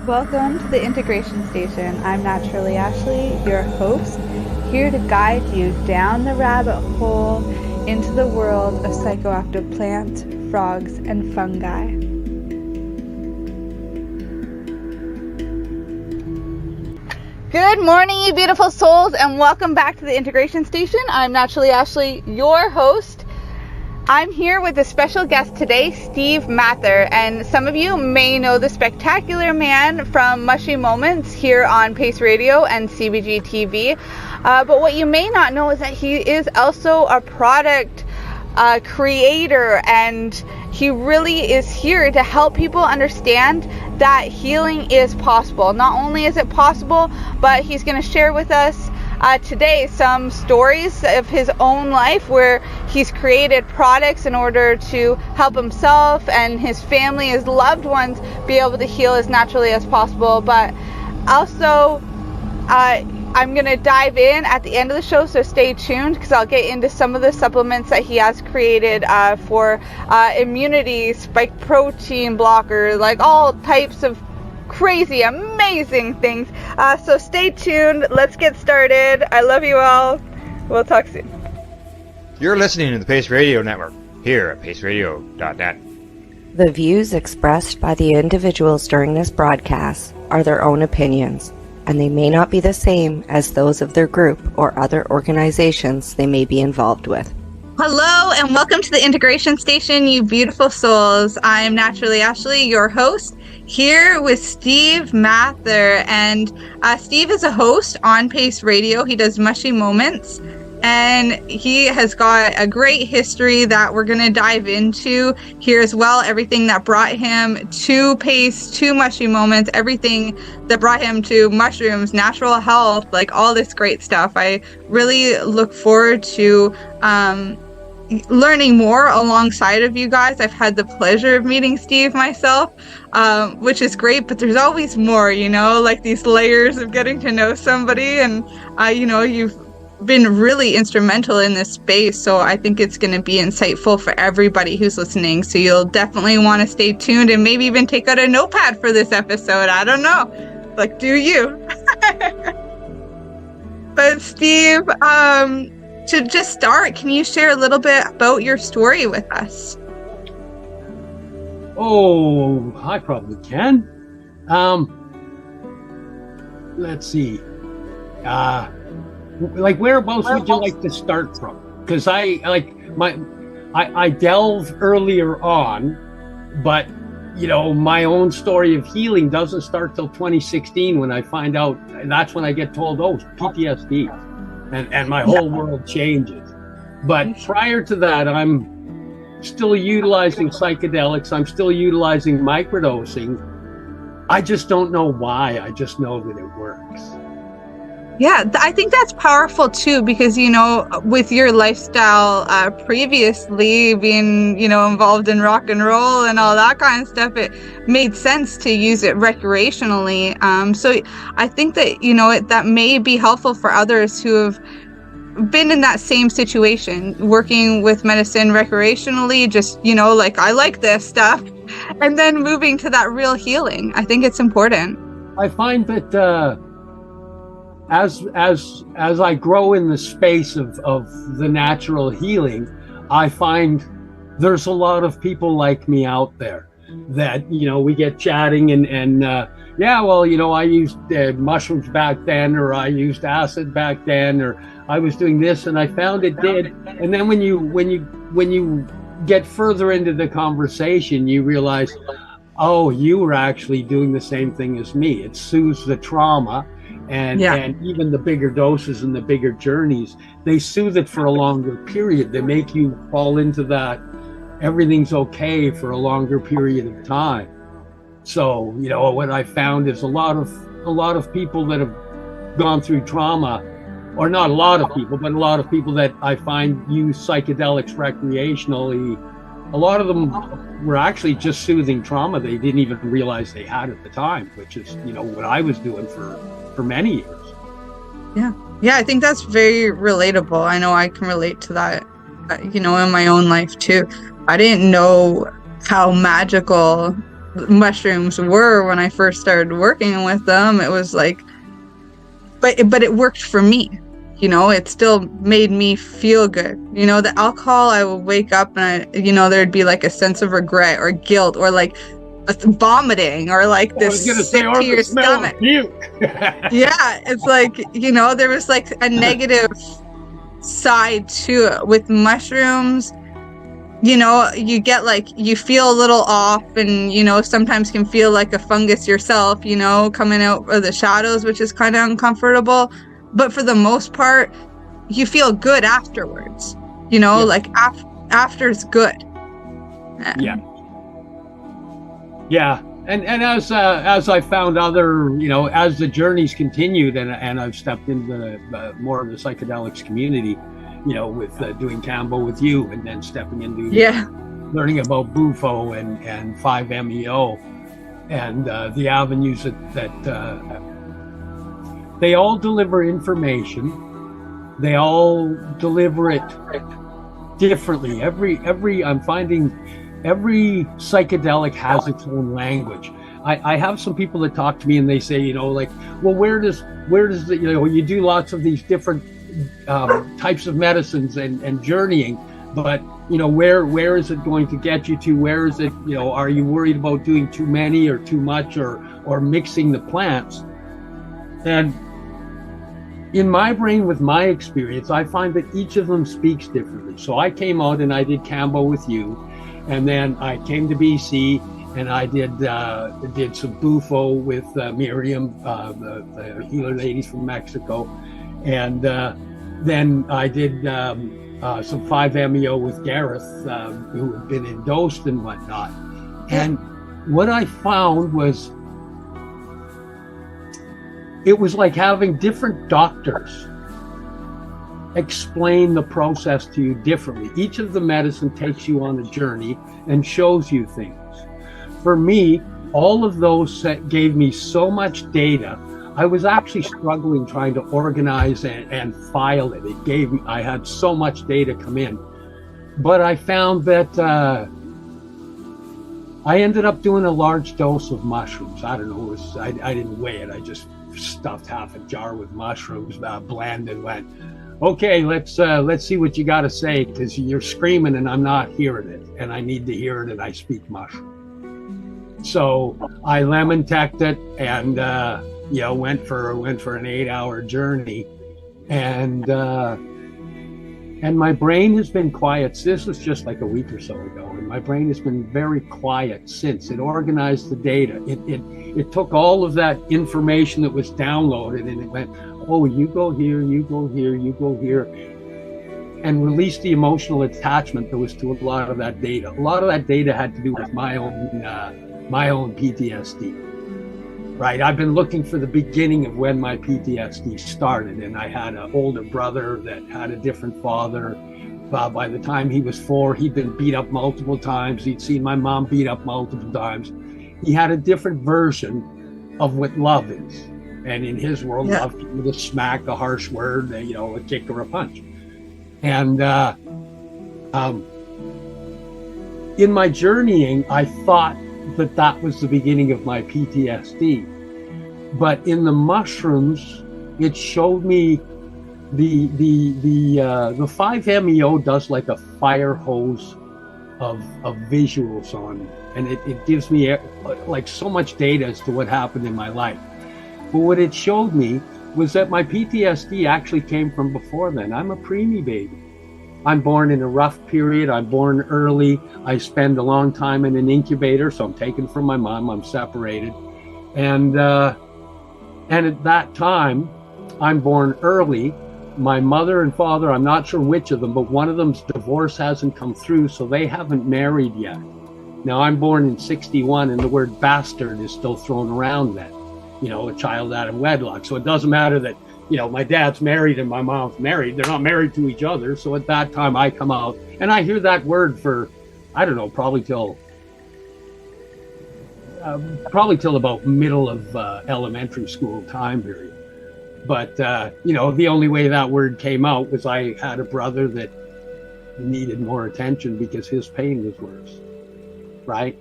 Welcome to the Integration Station. I'm Naturally Ashley, your host, here to guide you down the rabbit hole into the world of psychoactive plants, frogs, and fungi. Good morning, you beautiful souls, and welcome back to the Integration Station. I'm Naturally Ashley, your host. I'm here with a special guest today, Steve Mather, and some of you may know the spectacular man from Mushy Moments here on Pace Radio and CBG TV, but what you may not know is that he is also a product creator, and he really is here to help people understand that healing is possible. Not only is it possible, but he's going to share with us today some stories of his own life where he's created products in order to help himself and his family, his loved ones, be able to heal as naturally as possible. But also, I'm going to dive in at the end of the show, so stay tuned because I'll get into some of the supplements that he has created for immunity, spike protein blocker, like all types of crazy, amazing things. So stay tuned. Let's get started. I love you all. We'll talk soon. You're listening to the Pace Radio Network here at paceradio.net. The views expressed by the individuals during this broadcast are their own opinions, and they may not be the same as those of their group or other organizations they may be involved with. Hello and welcome to the Integration Station, you beautiful souls. I'm Naturally Ashley, your host, here with Steve Mather. And Steve is a host on Pace Radio. He does Mushy Moments, and he has got a great history that we're going to dive into here as well. Everything that brought him to Pace, to Mushy Moments, everything that brought him to mushrooms, natural health, like all this great stuff. I really look forward to learning more alongside of you guys. I've had the pleasure of meeting Steve myself, which is great, but there's always more, you know, like these layers of getting to know somebody. And, you know, you've been really instrumental in this space, so I think it's going to be insightful for everybody who's listening. So you'll definitely want to stay tuned and maybe even take out a notepad for this episode. I don't know, like, do you? But Steve, to just start, can you share a little bit about your story with us? Oh, I probably can. Let's see. Like, whereabouts would you like to start from? Because I delve earlier on, but you know, my own story of healing doesn't start till 2016 when I find out, and that's when I get told, oh, PTSD. And my whole world changes. But prior to that, I'm still utilizing psychedelics. I'm still utilizing microdosing. I just don't know why. I just know that it works. Yeah, I think that's powerful too, because, you know, with your lifestyle previously being, you know, involved in rock and roll and all that kind of stuff, it made sense to use it recreationally. So I think that, you know, that may be helpful for others who have been in that same situation, working with medicine recreationally, just, you know, like, I like this stuff, and then moving to that real healing. I think it's important. I find that as I grow in the space of the natural healing, I find there's a lot of people like me out there that, you know, we get chatting and yeah, well, you know, I used mushrooms back then, or I used acid back then, or I was doing this and I found it did. And then when you get further into the conversation, you realize, oh, you were actually doing the same thing as me. It soothes the trauma. And even the bigger doses and the bigger journeys, they soothe it for a longer period. They make you fall into that everything's okay for a longer period of time. So, you know, what I found is a lot of people that have gone through trauma, or not a lot of people, but a lot of people that I find use psychedelics recreationally, a lot of them were actually just soothing trauma they didn't even realize they had at the time, which is, you know, what I was doing for many years. Yeah, I think that's very relatable. I know I can relate to that, you know, in my own life too. I didn't know how magical mushrooms were when I first started working with them. It was like, but it worked for me. You know, it still made me feel good. You know, the alcohol, I would wake up and there'd be like a sense of regret or guilt or like vomiting or like this sick to your stomach. Yeah, it's like, there was like a negative side to it. With mushrooms, you get like, you feel a little off and, sometimes can feel like a fungus yourself, coming out of the shadows, which is kind of uncomfortable. But for the most part, you feel good afterwards, like after it's good. Yeah. Yeah. And as I found other, as the journeys continued and I've stepped into more of the psychedelics community, with doing Canva with you and then stepping into learning about Bufo and 5-MeO and the avenues that they all deliver information. They all deliver it differently. I'm finding every psychedelic has its own language. I have some people that talk to me and they say, like, well, where does the, you do lots of these different types of medicines and journeying, but where is it going to get you to? Where is it, are you worried about doing too many or too much or mixing the plants? And in my brain, with my experience, I find that each of them speaks differently. So I came out and I did Canva with you, and then I came to BC and I did some Bufo with Miriam, the healer ladies from Mexico, and then I did some 5-MeO with Gareth, who had been endorsed and whatnot. And what I found was, it was like having different doctors explain the process to you differently. Each of the medicine takes you on a journey and shows you things. For me, all of those gave me so much data. I was actually struggling trying to organize and file it. I had so much data come in. But I found that I ended up doing a large dose of mushrooms. I don't know, I didn't weigh it. I just stuffed half a jar with mushrooms, blended, and went, okay, let's see what you got to say, because you're screaming and I'm not hearing it, and I need to hear it, and I speak mushroom. So I lemon teched it and went for an 8-hour journey, and my brain has been quiet. This was just like a week or so ago, and my brain has been very quiet since. It organized the data. It took all of that information that was downloaded and it went, oh, you go here, you go here, you go here, and released the emotional attachment that was to a lot of that data. A lot of that data had to do with my own PTSD. Right, I've been looking for the beginning of when my PTSD started, and I had an older brother that had a different father. By the time he was 4, he'd been beat up multiple times. He'd seen my mom beat up multiple times. He had a different version of what love is, and in his world, love came with a smack, a harsh word, a kick or a punch. And in my journeying, I thought that was the beginning of my PTSD. But in the mushrooms, it showed me the 5-MeO does like a fire hose of visuals on, and it gives me like so much data as to what happened in my life. But what it showed me was that my PTSD actually came from before then. I'm a preemie baby. I'm born in a rough period. I'm born early. I spend a long time in an incubator, so I'm taken from my mom. I'm separated. And at that time, I'm born early. My mother and father, I'm not sure which of them, but one of them's divorce hasn't come through, so they haven't married yet. Now, I'm born in 61, and the word bastard is still thrown around then. A child out of wedlock. So it doesn't matter that, my dad's married and my mom's married. They're not married to each other. So at that time I come out and I hear that word for, I don't know, probably till about middle of elementary school time period. But, the only way that word came out was I had a brother that needed more attention because his pain was worse. Right.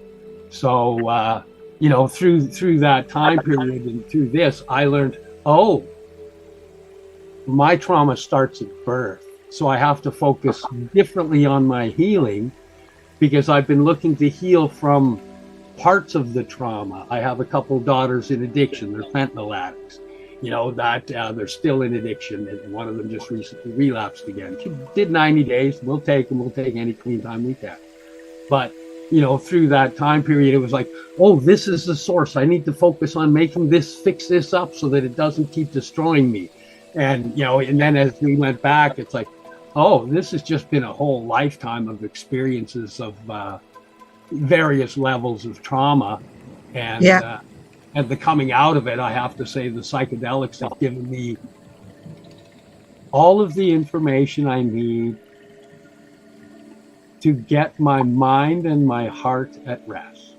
So through that time period and through this, I learned, my trauma starts at birth. So I have to focus differently on my healing, because I've been looking to heal from parts of the trauma. I have a couple daughters in addiction. They're fentanyl addicts. They're still in addiction, and one of them just recently relapsed again. She did 90 days. We'll take them. We'll take any clean time we can. But, through that time period, it was like, this is the source. I need to focus on fix this up so that it doesn't keep destroying me. And, and then as we went back, it's like, this has just been a whole lifetime of experiences of various levels of trauma. And, and the coming out of it, I have to say, the psychedelics have given me all of the information I need to get my mind and my heart at rest.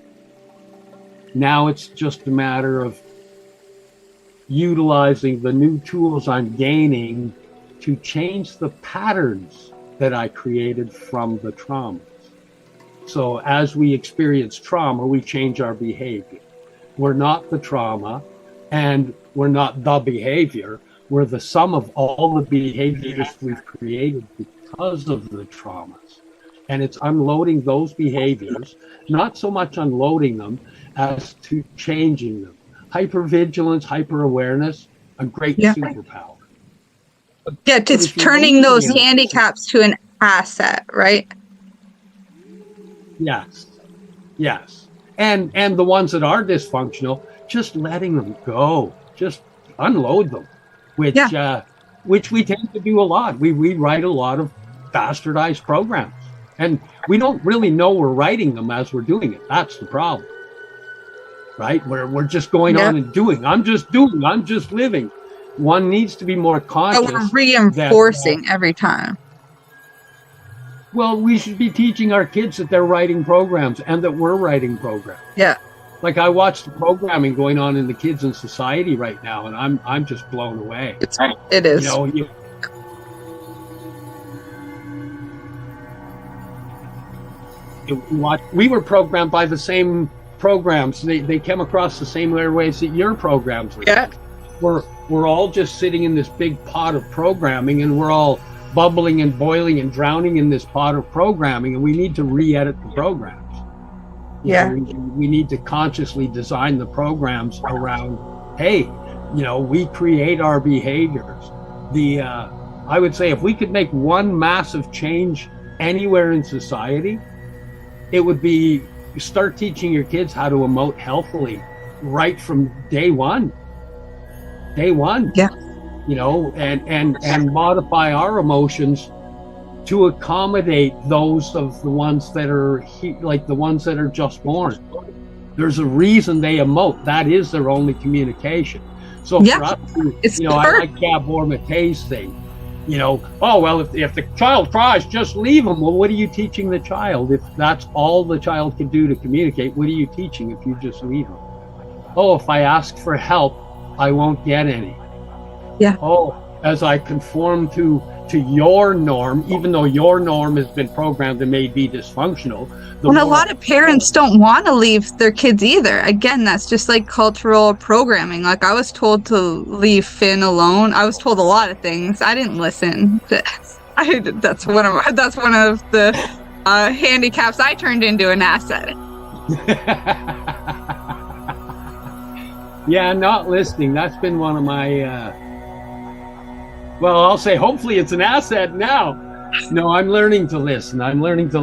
Now it's just a matter of utilizing the new tools I'm gaining to change the patterns that I created from the traumas. So as we experience trauma, we change our behavior. We're not the trauma, and we're not the behavior. We're the sum of all the behaviors we've created because of the traumas. And it's unloading those behaviors, not so much unloading them as to changing them. Hypervigilance, hyper-awareness, a great superpower. Yeah, it's turning those handicaps to an asset, right? Yes. And the ones that are dysfunctional, just letting them go, just unload them, which we tend to do a lot. We write a lot of bastardized programs, and we don't really know we're writing them as we're doing it. That's the problem, right? We're just going on and doing. I'm just doing. I'm just living. One needs to be more conscious. But we're reinforcing every time. Well, we should be teaching our kids that they're writing programs and that we're writing programs. Yeah. Like, I watch the programming going on in the kids in society right now, and I'm just blown away. It is. We were programmed by the same programs. They came across the same ways that your programs were. Yeah. We're all just sitting in this big pot of programming, and we're all bubbling and boiling and drowning in this pot of programming, and we need to re-edit the programs. We need to consciously design the programs around, we create our behaviors. I would say if we could make one massive change anywhere in society, it would be start teaching your kids how to emote healthily right from day one. Yeah. And modify our emotions to accommodate those of the ones that are like the ones that are just born. There's a reason they emote. That is their only communication. So for us, I like Gabor Mate's thing. If the child cries, just leave them. Well, what are you teaching the child? If that's all the child can do to communicate, what are you teaching if you just leave them? If I ask for help, I won't get any. Yeah. As I conform to your norm, even though your norm has been programmed and may be dysfunctional. A lot of parents don't want to leave their kids either. Again, that's just like cultural programming. Like, I was told to leave Finn alone. I was told a lot of things. I didn't listen. That's one of the handicaps I turned into an asset. Yeah, not listening. That's been one of my I'll say hopefully it's an asset now. No, I'm learning to listen. And I'm learning to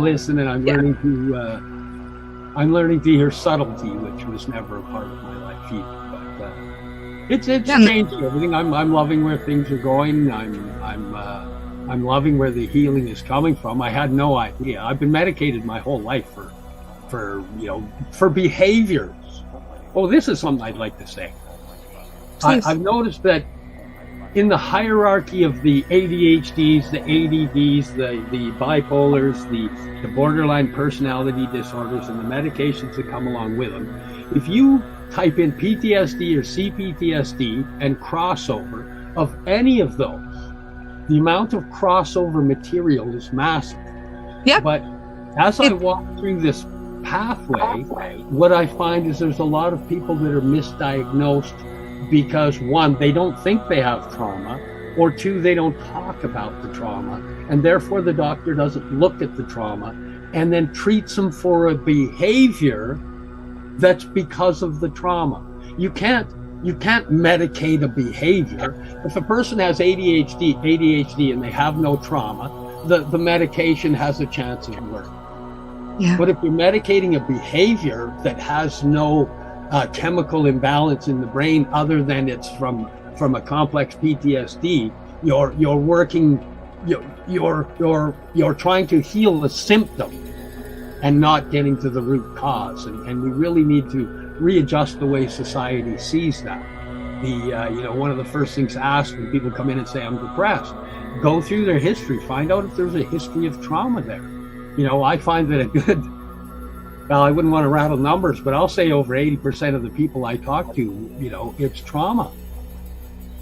hear subtlety, which was never a part of my life either. But it's changed everything. I'm loving where things are going. I'm loving where the healing is coming from. I had no idea. I've been medicated my whole life for behaviors. This is something I'd like to say. I've noticed that in the hierarchy of the ADHDs, the ADDs, the bipolars, the borderline personality disorders, and the medications that come along with them, if you type in PTSD or CPTSD and crossover of any of those, the amount of crossover material is massive. Yeah. But as I walk through this pathway, what I find is there's a lot of people that are misdiagnosed because, one, they don't think they have trauma, or two, they don't talk about the trauma, and therefore the doctor doesn't look at the trauma and then treats them for a behavior that's because of the trauma. You can't medicate a behavior. If a person has ADHD and they have no trauma, the medication has a chance of working. Yeah. But if you're medicating a behavior that has no chemical imbalance in the brain other than it's from a complex PTSD, you're trying to heal the symptom and not getting to the root cause. And we really need to readjust the way society sees that. One of the first things asked when people come in and say, I'm depressed, go through their history, find out if there's a history of trauma there. I find that I wouldn't want to rattle numbers, but I'll say over 80% of the people I talk to, it's trauma.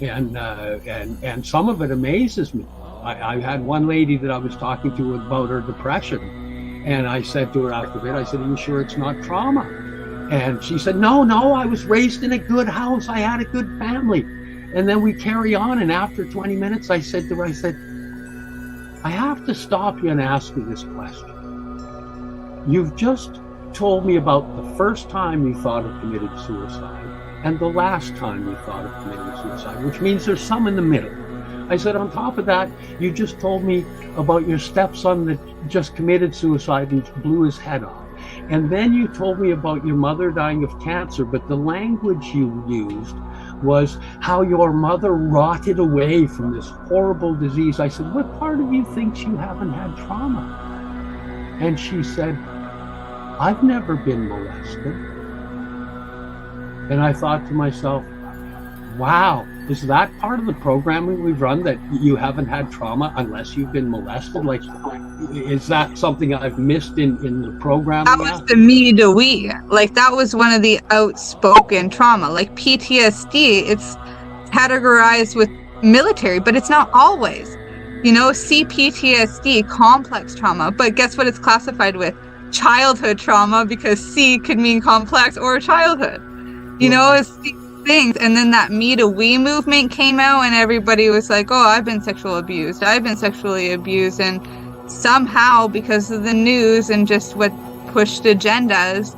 And some of it amazes me. I had one lady that I was talking to about her depression, and I said to her after a bit, I said, are you sure it's not trauma? And she said, no, I was raised in a good house. I had a good family. And then we carry on. And after 20 minutes, I said to her, I have to stop you and ask you this question. You've just told me about the first time you thought of committing suicide and the last time you thought of committing suicide, which means there's some in the middle. I said, on top of that, you just told me about your stepson that just committed suicide and blew his head off. And then you told me about your mother dying of cancer, but the language you used was how your mother rotted away from this horrible disease. I said, what part of you thinks you haven't had trauma? And she said, I've never been molested. And I thought to myself, wow, is that part of the programming we've run, that you haven't had trauma unless you've been molested? Like, is that something I've missed in the program? That was the me to we. Like, that was one of the outspoken trauma. Like PTSD, it's categorized with military, but it's not always. CPTSD, complex trauma. But guess what it's classified with? Childhood trauma, because C could mean complex or childhood. It's these things. And then that me to we movement came out, and everybody was like, oh, I've been sexually abused. And somehow, because of the news and just what pushed agendas,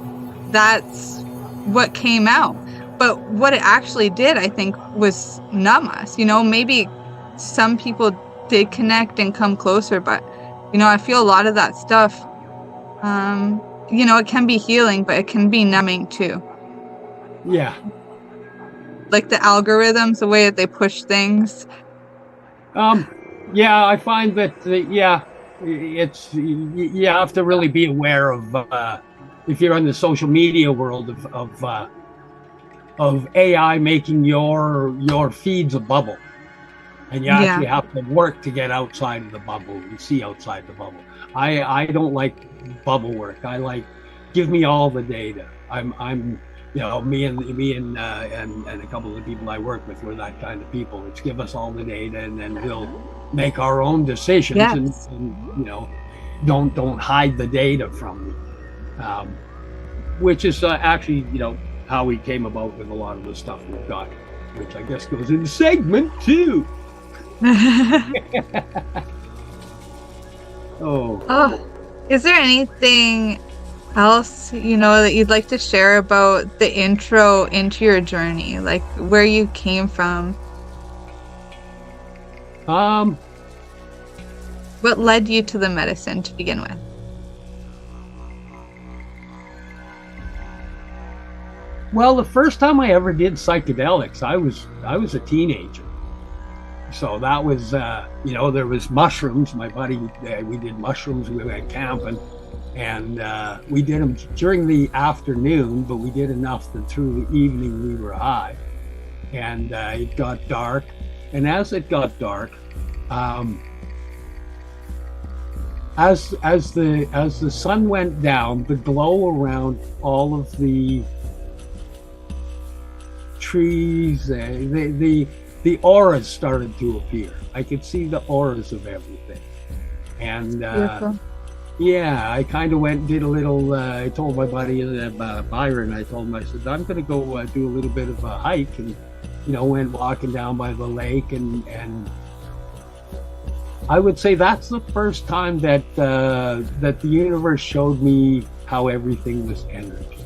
that's what came out. But what it actually did, I think, was numb us. Maybe some people did connect and come closer, but I feel a lot of that stuff, it can be healing, but it can be numbing too. Yeah. Like the algorithms, the way that they push things. Yeah, I find that, it's, you have to really be aware of, if you're in the social media world, of AI making your feeds a bubble. And you actually have to work to get outside of the bubble and see outside the bubble. I don't like bubble work. I like, give me all the data. I'm me and a couple of the people I work with, we're that kind of people. It's give us all the data, and then we'll make our own decisions. Yes. and don't hide the data from me. Which is actually how we came about with a lot of the stuff we've got, which I guess goes into segment 2. Is there anything else that you'd like to share about the intro into your journey, like where you came from? What led you to the medicine to begin with? Well, the first time I ever did psychedelics, I was a teenager. So that was, there was mushrooms. My buddy, we did mushrooms. We went camping, and we did them during the afternoon, but we did enough that through the evening we were high. And it got dark, and as it got dark, as the sun went down, the glow around all of the trees, the auras started to appear. I could see the auras of everything, and Yeah, I kind of went and did a little, I told my buddy Byron, I told him, I said, I'm going to go do a little bit of a hike, and, went walking down by the lake, and I would say that's the first time that the universe showed me how everything was energy.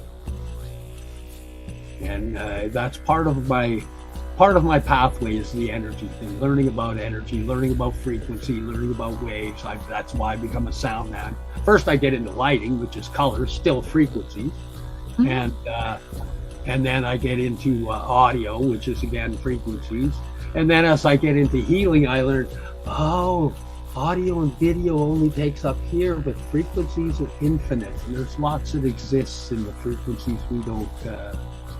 And that's part of my pathway is the energy thing, learning about energy, learning about frequency, learning about waves. That's why I become a sound man. First I get into lighting, which is colors, still frequencies. And then I get into audio, which is again frequencies. And then as I get into healing, I learned, audio and video only takes up here, but frequencies are infinite. And there's lots that exists in the frequencies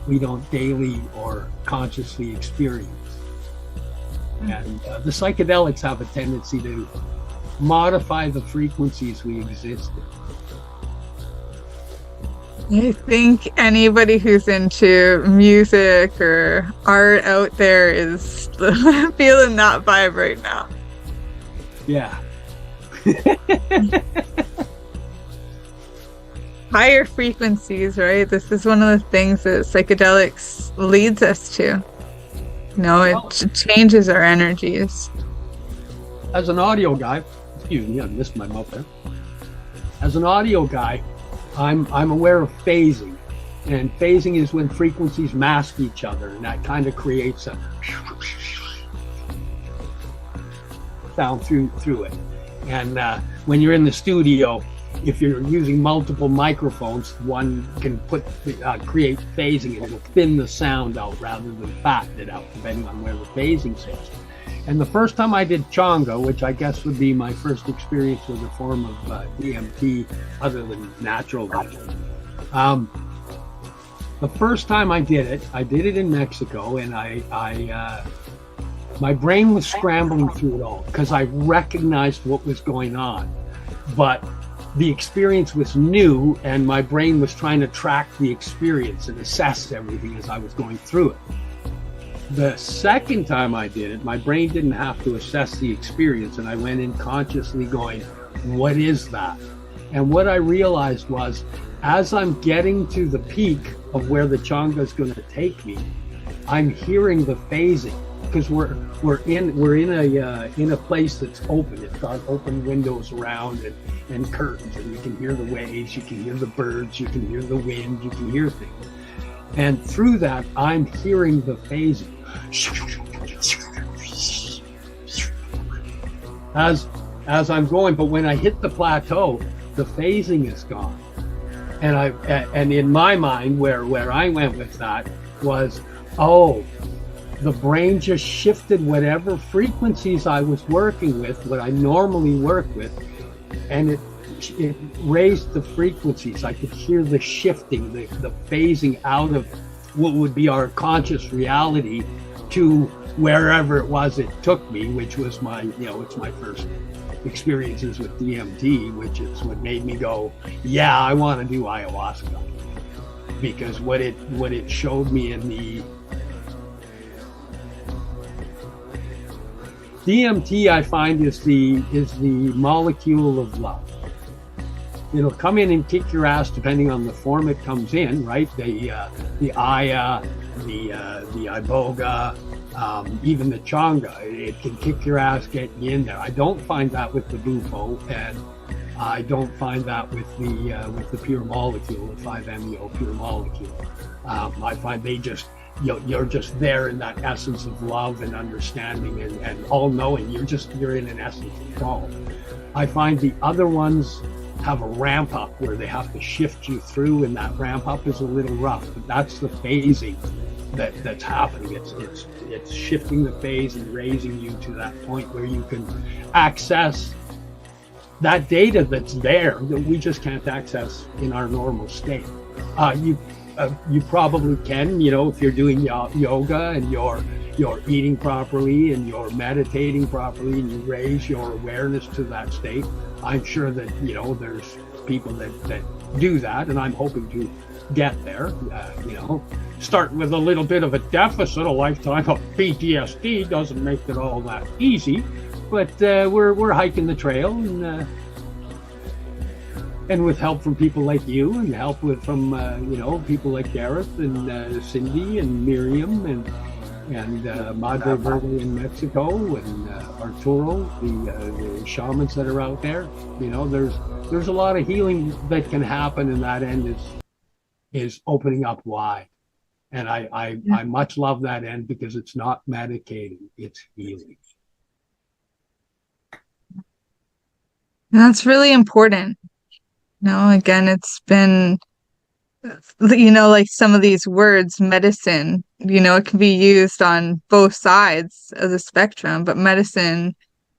we don't daily or consciously experience. And the psychedelics have a tendency to modify the frequencies we exist in. I think anybody who's into music or art out there is feeling that vibe right now. Yeah. Higher frequencies, right? This is one of the things that psychedelics leads us to. It changes our energies. As an audio guy, excuse me, I missed my mouth there. As an audio guy, I'm aware of phasing, and phasing is when frequencies mask each other, and that kind of creates a sound through it. And when you're in the studio, if you're using multiple microphones, one can create phasing, and it'll thin the sound out rather than fatten it out, depending on where the phasing sits. And the first time I did Changa, which I guess would be my first experience with a form of DMT other than natural. The first time I did it in Mexico, and my brain was scrambling through it all because I recognized what was going on, but the experience was new, and my brain was trying to track the experience and assess everything as I was going through it. The second time I did it, my brain didn't have to assess the experience, and I went in consciously going, what is that? And what I realized was, as I'm getting to the peak of where the Changa is going to take me, I'm hearing the phasing, because we're in a place that's open. It's got open windows around and curtains, and you can hear the waves, you can hear the birds, you can hear the wind, you can hear things. And through that, I'm hearing the phasing. As I'm going, but when I hit the plateau, the phasing is gone. And in my mind, where I went with that was, the brain just shifted whatever frequencies I was working with, what I normally work with, and it raised the frequencies. I could hear the shifting, the phasing out of what would be our conscious reality to wherever it was it took me, which was it's my first experiences with DMT, which is what made me go, yeah, I want to do ayahuasca. Because what it showed me in the DMT, I find, is the molecule of love. It'll come in and kick your ass depending on the form it comes in, right? The Aya, the Iboga, even the Changa. It can kick your ass getting in there. I don't find that with the Bufo, and I don't find that with the pure molecule, the 5-MeO pure molecule. I find they just, you're just there in that essence of love and understanding and all knowing. You're in an essence of calm. I find the other ones have a ramp up where they have to shift you through, and that ramp up is a little rough, but that's the phasing that's happening. It's shifting the phase and raising you to that point where you can access that data that's there that we just can't access in our normal state. You probably can, if you're doing yoga and you're eating properly and you're meditating properly and you raise your awareness to that state. I'm sure that, there's people that do that, and I'm hoping to get there, start with a little bit of a deficit. A lifetime of PTSD doesn't make it all that easy, but we're hiking the trail, and and with help from people like you, and help from people like Gareth and Cindy and Miriam and Madre Verde in Mexico, and Arturo, the shamans that are out there. There's a lot of healing that can happen, and that end is opening up wide. And I much love that end because it's not medicating, it's healing. And that's really important. Again, it's been, like some of these words, medicine, it can be used on both sides of the spectrum, but medicine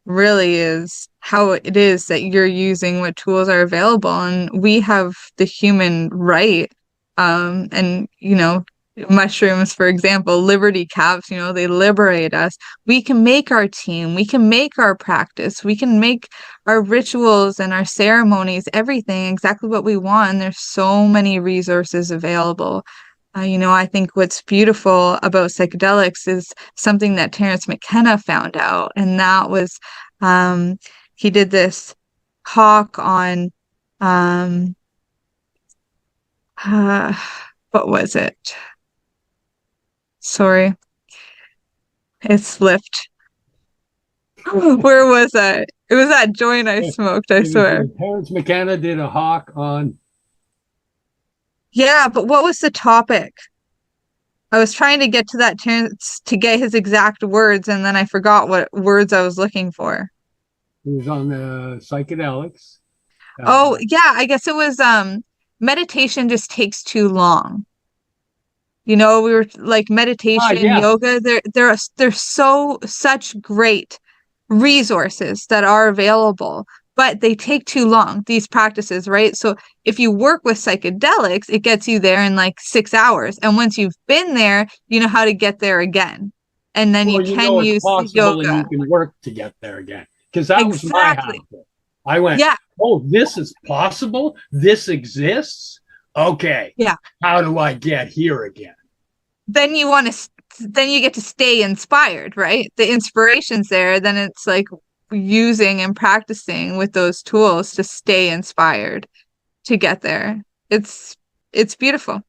really is how it is that you're using what tools are available. And we have the human right, and, mushrooms, for example, liberty caps, they liberate us. We can make our team, we can make our practice, we can make our rituals and our ceremonies, everything exactly what we want. And there's so many resources available. I think what's beautiful about psychedelics is something that Terence McKenna found out. And that was, he did this talk on, what was it? Sorry, it slipped. Where was that? It was that joint I smoked, I swear. Terence McKenna did a hawk on. Yeah, but what was the topic? I was trying to get to that Terence to get his exact words, and then I forgot what words I was looking for. It was on psychedelics. Oh, yeah, I guess it was meditation just takes too long. We were like meditation, yoga, there's such great resources that are available, but they take too long, these practices, right? So if you work with psychedelics, it gets you there in like 6 hours. And once you've been there, you know how to get there again. And then you can use the yoga. And you can work to get there again. Because that was my habit. I went, oh, this is possible? This exists? Okay. Yeah. How do I get here again? Then you get to stay inspired, right? The inspiration's there. Then it's like using and practicing with those tools to stay inspired to get there. It's beautiful.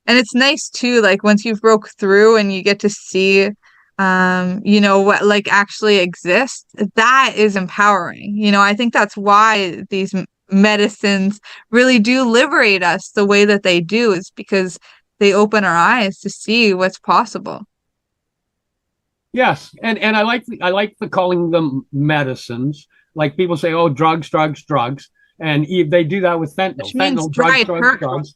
And it's nice too, like once you've broke through and you get to see what like actually exists, that is empowering. I think that's why these medicines really do liberate us the way that they do, is because they open our eyes to see what's possible. Yes, and I like the calling them medicines. Like people say, oh, drugs, and they do that with fentanyl. Which means drugs.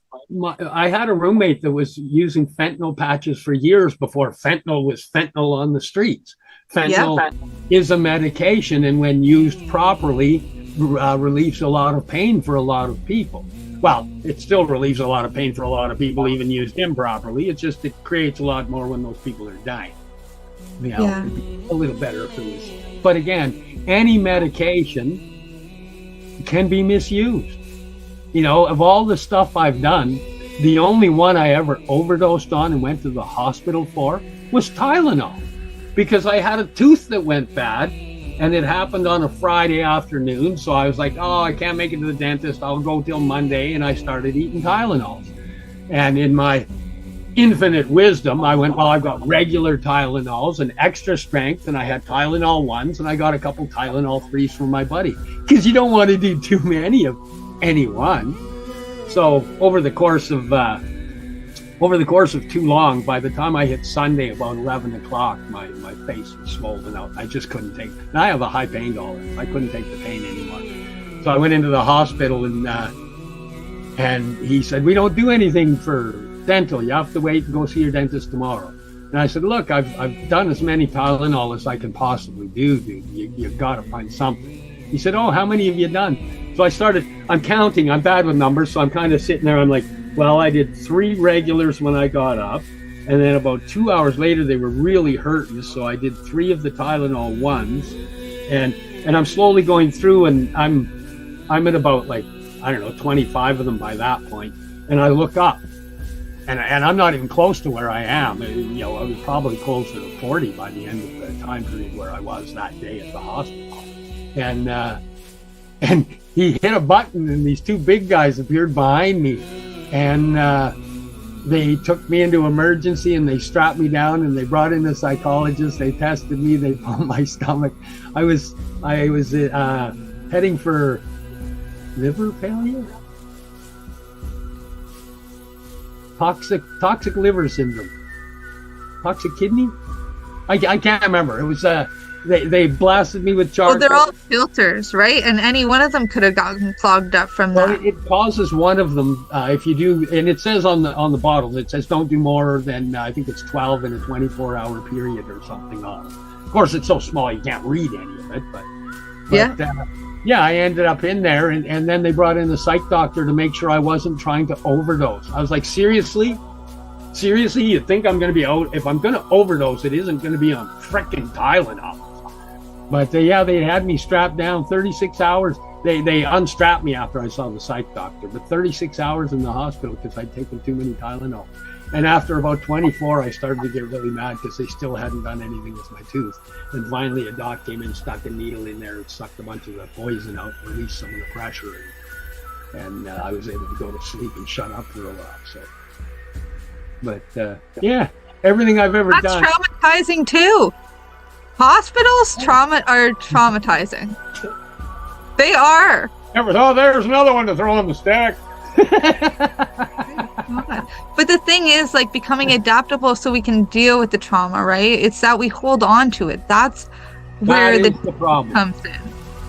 I had a roommate that was using fentanyl patches for years before fentanyl was fentanyl on the streets. Fentanyl is a medication, and when used properly, relieves a lot of pain for a lot of people. Well, it still relieves a lot of pain for a lot of people, even used improperly. It's just it creates a lot more when those people are dying. It'd be a little better if it was. But again, any medication can be misused. Of all the stuff I've done, the only one I ever overdosed on and went to the hospital for was Tylenol, because I had a tooth that went bad. And it happened on a Friday afternoon. So I was like, oh, I can't make it to the dentist. I'll go till Monday. And I started eating Tylenols. And in my infinite wisdom, I went, well, I've got regular Tylenols and extra strength. And I had Tylenol 1s. And I got a couple Tylenol 3s from my buddy. Because you don't want to do too many of any one. So over the course of too long, by the time I hit Sunday about 11 o'clock, my face was swollen out. I just couldn't take, and I have a high pain tolerance. I couldn't take the pain anymore. So I went into the hospital and he said, we don't do anything for dental. You have to wait and go see your dentist tomorrow. And I said, look, I've done as many Tylenol as I can possibly do, dude. You've got to find something. He said, oh, how many have you done? So I'm counting. I'm bad with numbers. So I'm kind of sitting there. I'm like, well, I did 3 regulars when I got up, and then about 2 hours later, they were really hurting. So I did 3 of the Tylenol 1s, and I'm slowly going through, and I'm at about 25 of them by that point. And I look up, and I'm not even close to where I am. I was probably closer to 40 by the end of the time period where I was that day at the hospital. And he hit a button and these two big guys appeared behind me, and they took me into emergency and they strapped me down and they brought in a psychologist. They tested me. They pumped my stomach. I was heading for liver failure, toxic liver syndrome, toxic kidney. I can't remember. It was they blasted me with charcoal. Well, they're all filters, right? And any one of them could have gotten clogged up from that. Well, it causes one of them if you do, and it says on the bottles, it says don't do more than I think it's 12 in a 24-hour period or something on. Of course, it's so small you can't read any of it, but yeah, I ended up in there, and then they brought in the psych doctor to make sure I wasn't trying to overdose. I was like, seriously, you think I'm going to be out? If I'm going to overdose, it isn't going to be on frickin' Tylenol. But they had me strapped down 36 hours. They unstrapped me after I saw the psych doctor, but 36 hours in the hospital because I'd taken too many Tylenol. And after about 24, I started to get really mad because they still hadn't done anything with my tooth. And finally, a doc came in, stuck a needle in there, and sucked a bunch of the poison out, released some of the pressure, and I was able to go to sleep and shut up for a while. So, but yeah, everything I've ever done. That's traumatizing too. Hospitals are traumatizing. They are. Oh, there's another one to throw on the stack. But the thing is, like, becoming adaptable so we can deal with the trauma, right? It's that we hold on to it. That's where the problem comes in.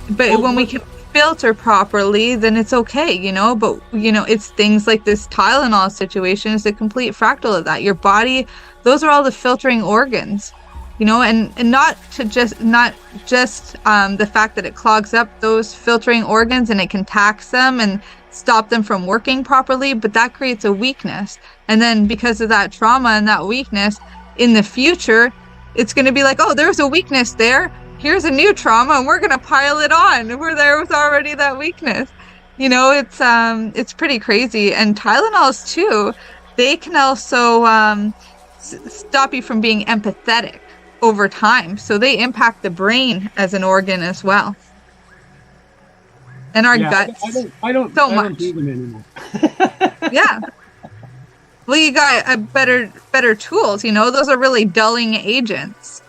But when we can filter properly, then it's okay, you know? But, you know, it's things like this Tylenol situation is a complete fractal of that. Your body, those are all the filtering organs. You know, and not just the fact that it clogs up those filtering organs and it can tax them and stop them from working properly, but that creates a weakness. And then because of that trauma and that weakness, in the future, it's going to be like, oh, there's a weakness there. Here's a new trauma, and we're going to pile it on where there was already that weakness. You know, it's pretty crazy. And Tylenols too, they can also stop you from being empathetic over time, so they impact the brain as an organ as well, and our guts. I don't do them anymore. Yeah. Well, you got better tools. You know, those are really dulling agents.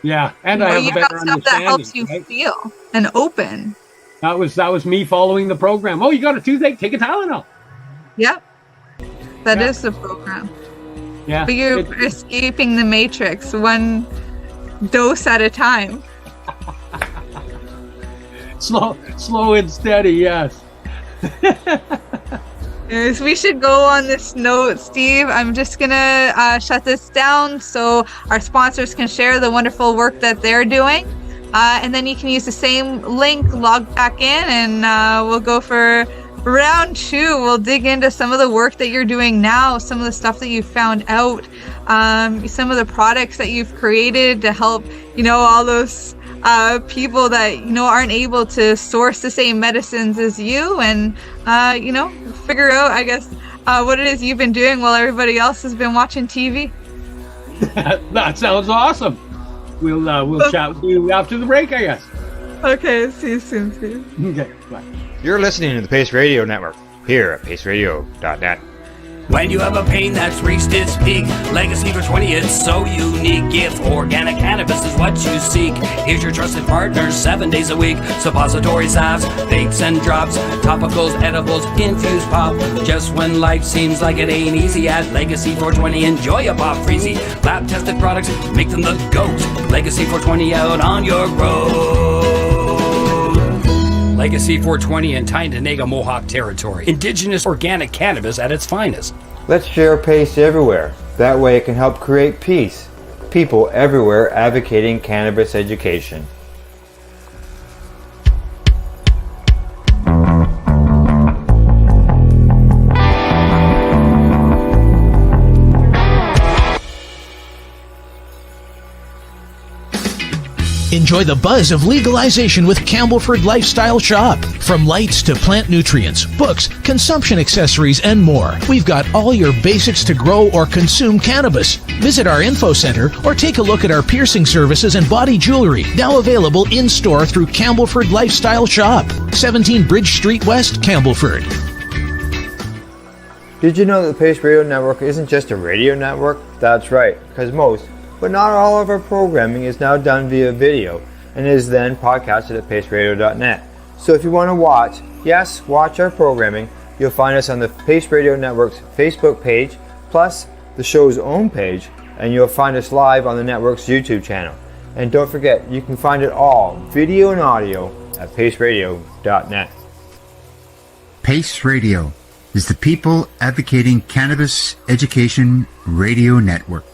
Yeah, and I have a better understanding. Stuff that helps you feel and open. That was me following the program. Oh, you got a toothache? Take a Tylenol. Yep, that is the program. Yeah, but you're escaping the matrix one dose at a time. slow and steady. Yes. Yes, we should go on this note, Steve. I'm just gonna shut this down so our sponsors can share the wonderful work that they're doing, and then you can use the same link, log back in, and we'll go for round 2. We'll dig into some of the work that you're doing now, some of the stuff that you found out, some of the products that you've created to help, you know, all those people that, you know, aren't able to source the same medicines as you, and you know, figure out, I guess, what it is you've been doing while everybody else has been watching TV. That sounds awesome. We'll chat with you after the break, I guess. Okay, see you soon, Steve. Okay, bye. You're listening to the Pace Radio Network here at paceradio.net. When you have a pain that's reached its peak, Legacy for 20, it's so unique. If organic cannabis is what you seek, here's your trusted partner 7 days a week. Suppository salves, vapes and drops, topicals, edibles, infused pop. Just when life seems like it ain't easy, at Legacy 420, enjoy a pop freezy. Lab tested products, make them the GOAT. Legacy 420 out on your road. Legacy 420 in Tyendinaga Mohawk territory. Indigenous organic cannabis at its finest. Let's share Pace everywhere. That way it can help create peace. People everywhere advocating cannabis education. Enjoy the buzz of legalization with Campbellford Lifestyle Shop. From lights to plant nutrients, books, consumption accessories, and more, we've got all your basics to grow or consume cannabis. Visit our info center or take a look at our piercing services and body jewelry, now available in-store through Campbellford Lifestyle Shop, 17 Bridge Street West, Campbellford. Did you know that the Pace Radio Network isn't just a radio network? That's right, because most, but not all of our programming is now done via video and is then podcasted at paceradio.net. So if you want to watch our programming, you'll find us on the Pace Radio Network's Facebook page, plus the show's own page, and you'll find us live on the network's YouTube channel. And don't forget, you can find it all, video and audio, at paceradio.net. Pace Radio is the People Advocating Cannabis Education Radio Network.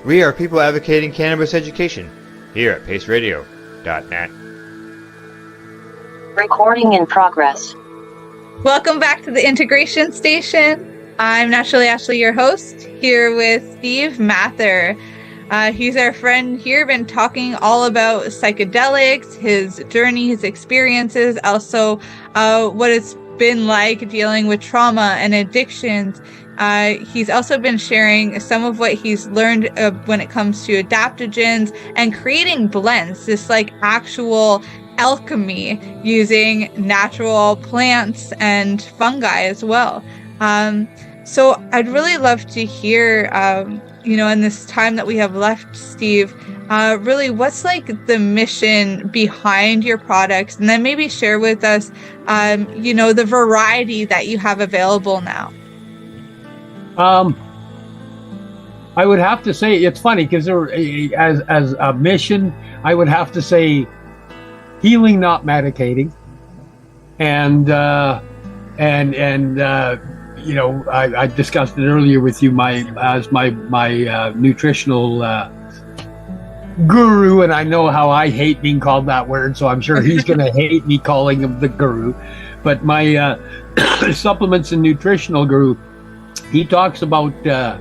We are people advocating cannabis education here at paceradio.net. Recording in progress. Welcome back to the Integration Station. I'm Naturally Ashley, your host, here with Steve Mather. He's our friend here, been talking all about psychedelics, his journey, his experiences, also what it's been like dealing with trauma and addictions. He's also been sharing some of what he's learned when it comes to adaptogens and creating blends, this like actual alchemy using natural plants and fungi as well. So I'd really love to hear, in this time that we have left, Steve, really what's like the mission behind your products, and then maybe share with us, the variety that you have available now. I would have to say it's funny because as a mission, I would have to say healing, not medicating, and I discussed it earlier with you, my nutritional guru, and I know how I hate being called that word, so I'm sure he's going to hate me calling him the guru. But my supplements and nutritional guru, he talks about the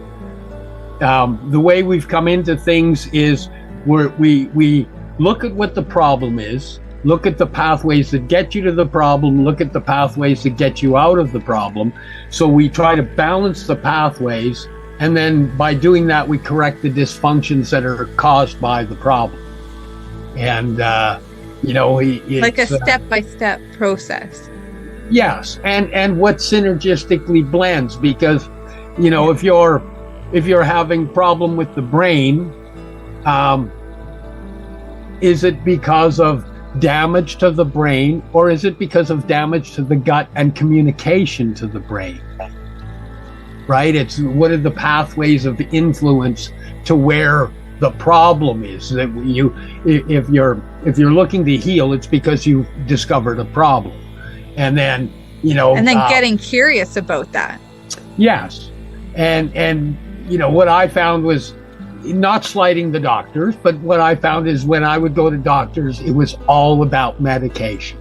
way we've come into things is we look at what the problem is, look at the pathways that get you to the problem, look at the pathways that get you out of the problem. So we try to balance the pathways, and then by doing that, we correct the dysfunctions that are caused by the problem. And, like a step-by-step process. Yes, and what synergistically blends, because, if you're having problem with the brain, is it because of damage to the brain, or is it because of damage to the gut and communication to the brain? Right? It's what are the pathways of influence to where the problem is. That if you're looking to heal, it's because you've discovered a problem, and then getting curious about that. Yes, and what I found was, not slighting the doctors, but what I found is when I would go to doctors, it was all about medication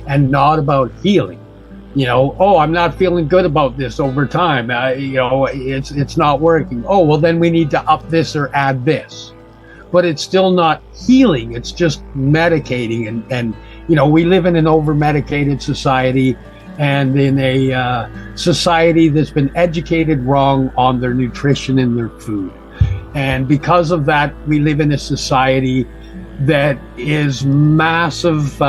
and not about healing. I'm not feeling good about this over time. It's not working. Oh, well, then we need to up this or add this. But it's still not healing. It's just medicating we live in an over-medicated society and in a society that's been educated wrong on their nutrition and their food. And because of that, we live in a society that is massive.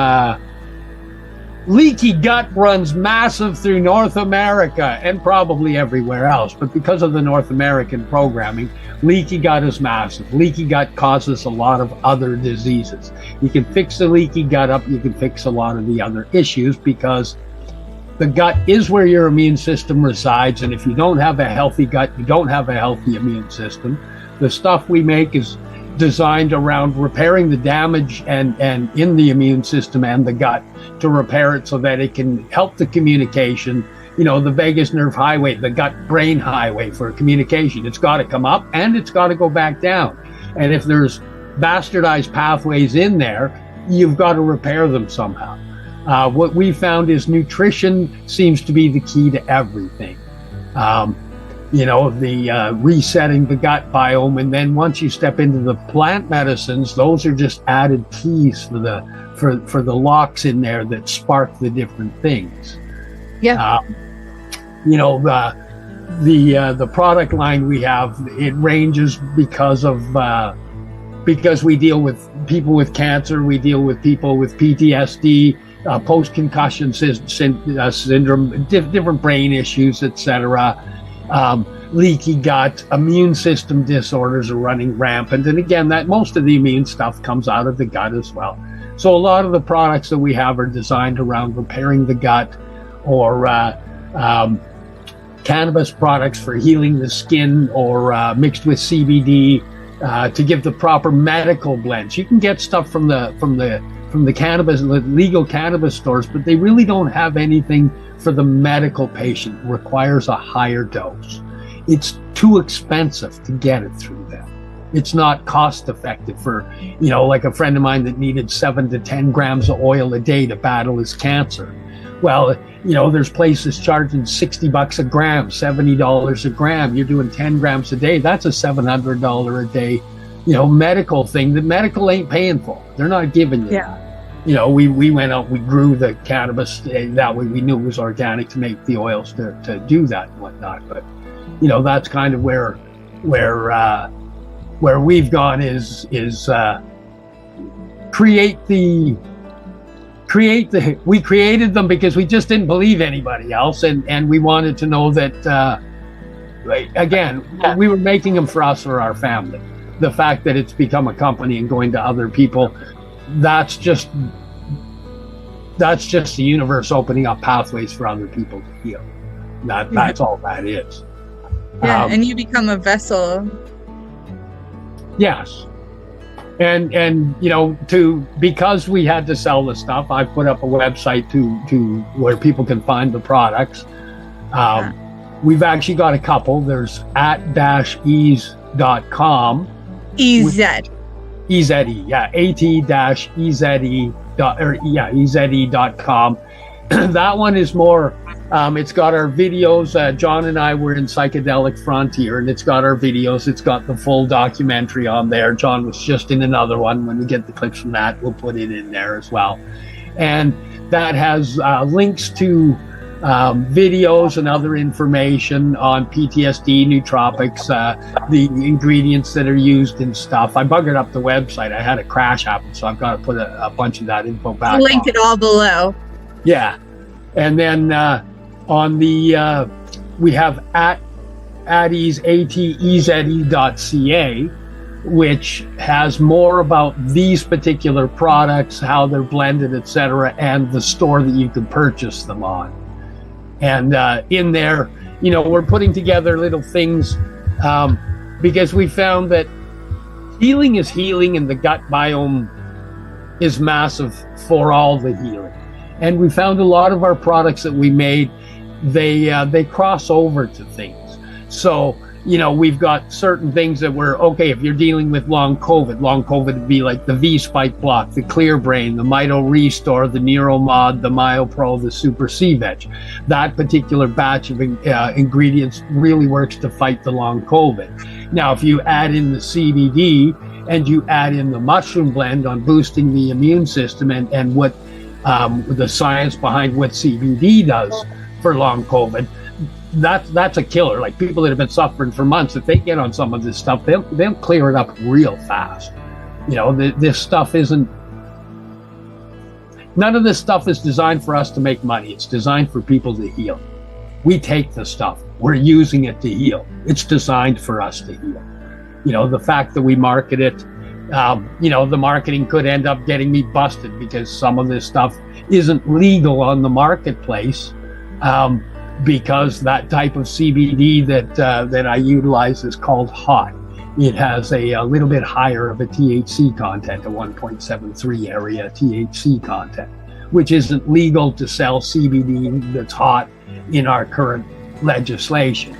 Leaky gut runs massive through North America and probably everywhere else. But because of the North American programming, leaky gut is massive. Leaky gut causes a lot of other diseases. You can fix the leaky gut up, you can fix a lot of the other issues, because the gut is where your immune system resides. And if you don't have a healthy gut, you don't have a healthy immune system. The stuff we make is designed around repairing the damage and in the immune system and the gut, to repair it so that it can help the communication, the vagus nerve highway, the gut-brain highway for communication. It's got to come up and it's got to go back down. And if there's bastardized pathways in there, you've got to repair them somehow. What we found is nutrition seems to be the key to everything. Resetting the gut biome, and then once you step into the plant medicines, those are just added keys for the locks in there that spark the different things. Yeah. The product line we have, it ranges because we deal with people with cancer, we deal with people with PTSD, post-concussion syndrome, different brain issues, etc. Leaky gut, immune system disorders are running rampant. And again, that most of the immune stuff comes out of the gut as well. So a lot of the products that we have are designed around repairing the gut, or cannabis products for healing the skin, or mixed with CBD to give the proper medical blends. You can get stuff from the cannabis, legal cannabis stores, but they really don't have anything for the medical patient. It requires a higher dose. It's too expensive to get it through them. It's not cost effective for, like a friend of mine that needed 7 to 10 grams of oil a day to battle his cancer. Well, there's places charging $60 a gram, $70 a gram. You're doing 10 grams a day. That's a $700 a day, medical thing that medical ain't paying for. They're not giving you that. We went out, we grew the cannabis. That way we knew it was organic to make the oils to do that and whatnot. But, that's kind of where we've gone is we created them because we just didn't believe anybody else. And we wanted to know that, we were making them for us or our family. The fact that it's become a company and going to other people, that's just the universe opening up pathways for other people to heal. That's all that is. Yeah, and you become a vessel. Yes. And because we had to sell the stuff, I've put up a website to where people can find the products. We've actually got a couple. There's at-ease.com. EZE, yeah, eze.com. That one is more, it's got our videos. John and I were in Psychedelic Frontier, and it's got our videos. It's got the full documentary on there. John was just in another one. When we get the clips from that, we'll put it in there as well. And that has links to videos and other information on PTSD, nootropics, the ingredients that are used and stuff. I buggered up the website. I had a crash happen, so I've got to put a bunch of that info back. I'll link it all below. Yeah. And then on the, we have ateze.ca, which has more about these particular products, how they're blended, etc., and the store that you can purchase them on. And in there, we're putting together little things because we found that healing is healing, and the gut biome is massive for all the healing. And we found a lot of our products that we made, they cross over to things. So, we've got certain things that were, okay, if you're dealing with long COVID would be like the V-Spike block, the Clear Brain, the Michaud Restore, the Neuromod, the MyoPro, the Super C-Veg. That particular batch of ingredients really works to fight the long COVID. Now, if you add in the CBD and you add in the mushroom blend on boosting the immune system and what the science behind what CBD does for long COVID, that's a killer. Like people that have been suffering for months, if they get on some of this stuff, they'll clear it up real fast. You know, this stuff isn't. None of this stuff is designed for us to make money. It's designed for people to heal. We take the stuff. We're using it to heal. It's designed for us to heal. You know, the fact that we market it, you know, the marketing could end up getting me busted because some of this stuff isn't legal on the marketplace, because that type of CBD that I utilize is called hot. It has a little bit higher of a THC content, a 1.73 area THC content, which isn't legal to sell CBD that's hot in our current legislation.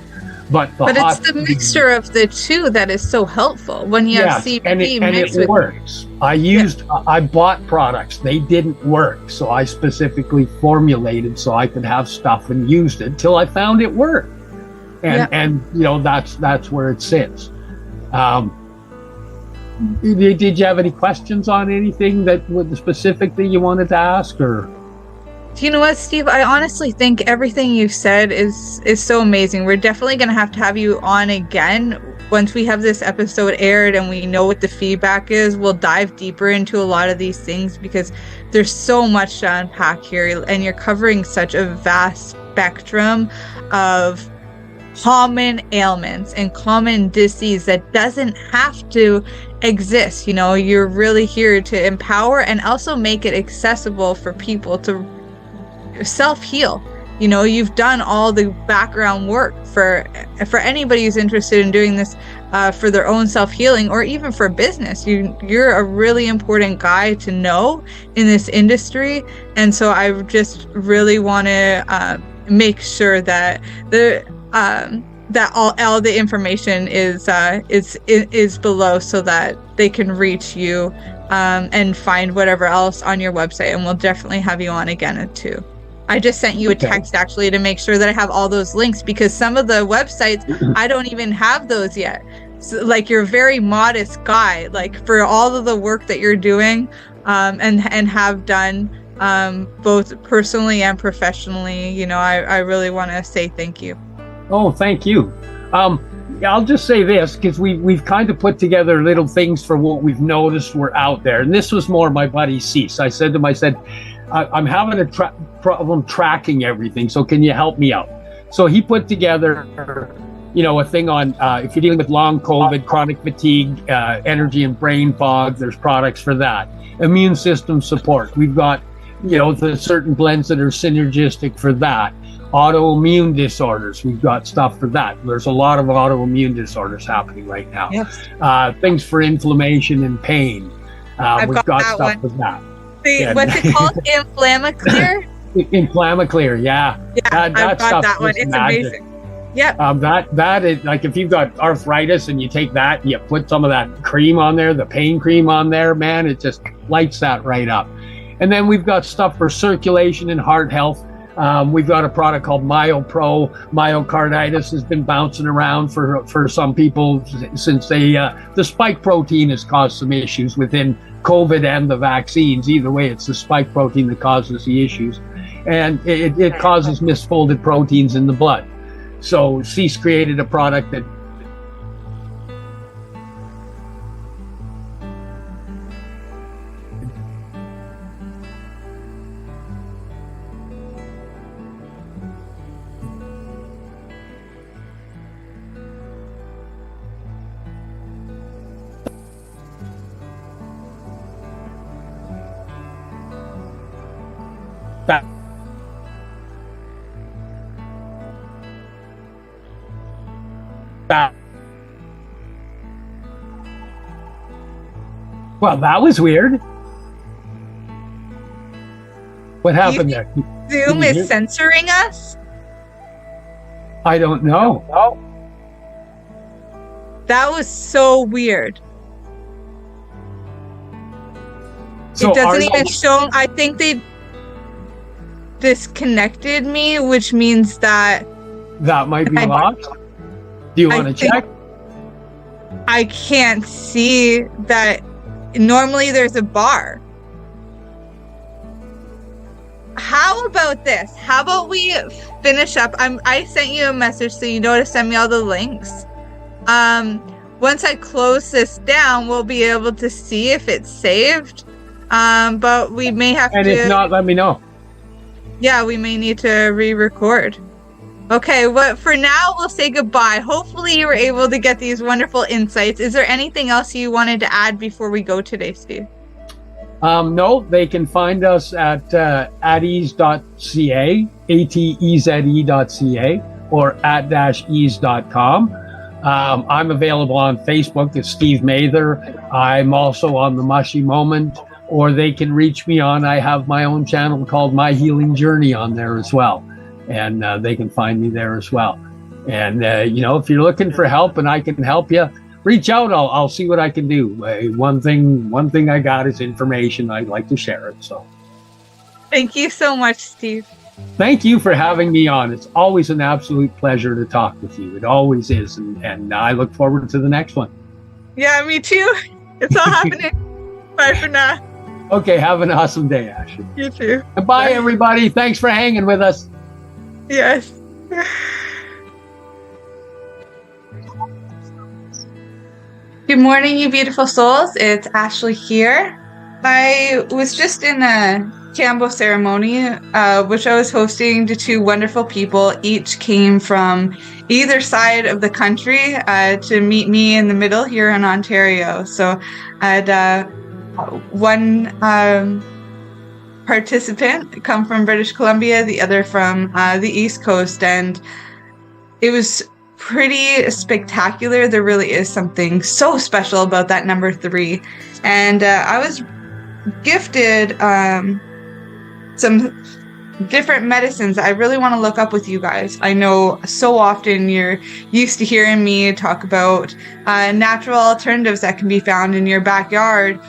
But it's the mixture of the two that is so helpful when you have CBD mixed with. It works. I bought products. They didn't work. So I specifically formulated so I could have stuff and used it till I found it worked. And you know, that's where it sits. Did you have any questions on anything that was specific that you wanted to ask, or? Do you know what, Steve? I honestly think everything you've said is so amazing. We're definitely going to have you on again once we have this episode aired and we know what the feedback is. We'll dive deeper into a lot of these things because there's so much to unpack here, and you're covering such a vast spectrum of common ailments and common disease that doesn't have to exist. You know, you're really here to empower and also make it accessible for people to self-heal. You know, you've done all the background work for anybody who's interested in doing this for their own self-healing or even for business. You're a really important guy to know in this industry, and so I just really want to make sure that that all the information is below so that they can reach you and find whatever else on your website, and we'll definitely have you on again too. I just sent you a text actually to make sure that I have all those links, because some of the websites I don't even have those yet. So, like, you're a very modest guy, like, for all of the work that you're doing and have done both personally and professionally. You know, I really want to say thank you. Oh, thank you. I'll just say this, because we've kind of put together little things for what we've noticed were out there. And this was more my buddy Cease. I said to him, I'm having a problem tracking everything, so can you help me out? So he put together, you know, a thing on if you're dealing with long COVID, chronic fatigue, energy and brain fog, there's products for that. Immune system support. We've got, you know, the certain blends that are synergistic for that. Autoimmune disorders, we've got stuff for that. There's a lot of autoimmune disorders happening right now. Yes. Things for inflammation and pain. We've got stuff for that. What's it called? Inflammaclear? Inflammaclear, yeah. I've got that one. It's magic. Amazing. Yep. That is, like, if you've got arthritis and you take that, you put some of that cream on there, the pain cream on there, man, it just lights that right up. And then we've got stuff for circulation and heart health. We've got a product called MyoPro. Myocarditis has been bouncing around for some people since the spike protein has caused some issues within COVID and the vaccines. Either way, it's the spike protein that causes the issues. And it causes misfolded proteins in the blood. So Cease created a product that well, that was weird. What happened there? Zoom is censoring us? I don't know. That was so weird. So it doesn't even show. I think they disconnected me, which means that might be locked. Do you want to check? I can't see that. Normally there's a bar. how about this? How about we finish up? I sent you a message, so you know to send me all the links. Once I close this down, we'll be able to see if it's saved. But we may have to. And if not, let me know. Yeah, we may need to re-record. Okay, well, for now, we'll say goodbye. Hopefully you were able to get these wonderful insights. Is there anything else you wanted to add before we go today, Steve? No, they can find us at ateze.ca, ateze.ca, or at-ease.com. I'm available on Facebook as Steve Mather. I'm also on The Mushy Moment, or they can reach me on, I have my own channel called My Healing Journey on there as well. And they can find me there as well. And, if you're looking for help and I can help you, reach out. I'll see what I can do. One thing I got is information. I'd like to share it. So thank you so much, Steve. Thank you for having me on. It's always an absolute pleasure to talk with you. It always is. And I look forward to the next one. Yeah, me too. It's all happening. Bye for now. Okay, have an awesome day, Ashley. You too. And bye, everybody. Thanks for hanging with us. Yes. Good morning, you beautiful souls. It's Ashley here. I was just in a Canva ceremony, which I was hosting to two wonderful people. Each came from either side of the country to meet me in the middle here in Ontario. So I had one participant come from British Columbia, the other from the East Coast, and it was pretty spectacular. There really is something so special about that number 3. And I was gifted some different medicines I really want to look up with you guys. I know so often you're used to hearing me talk about natural alternatives that can be found in your backyard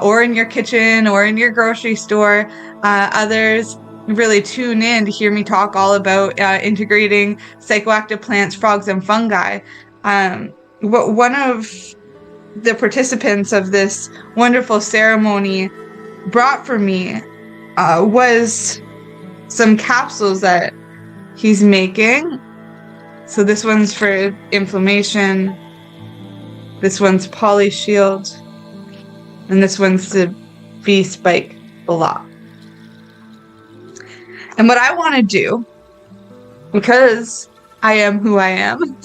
or in your kitchen or in your grocery store. Others really tune in to hear me talk all about integrating psychoactive plants, frogs, and fungi. One of the participants of this wonderful ceremony brought for me was some capsules that he's making. So this one's for inflammation, this one's Poly Shield, and this one's the bee spike block. And what I want to do, because I am who I am,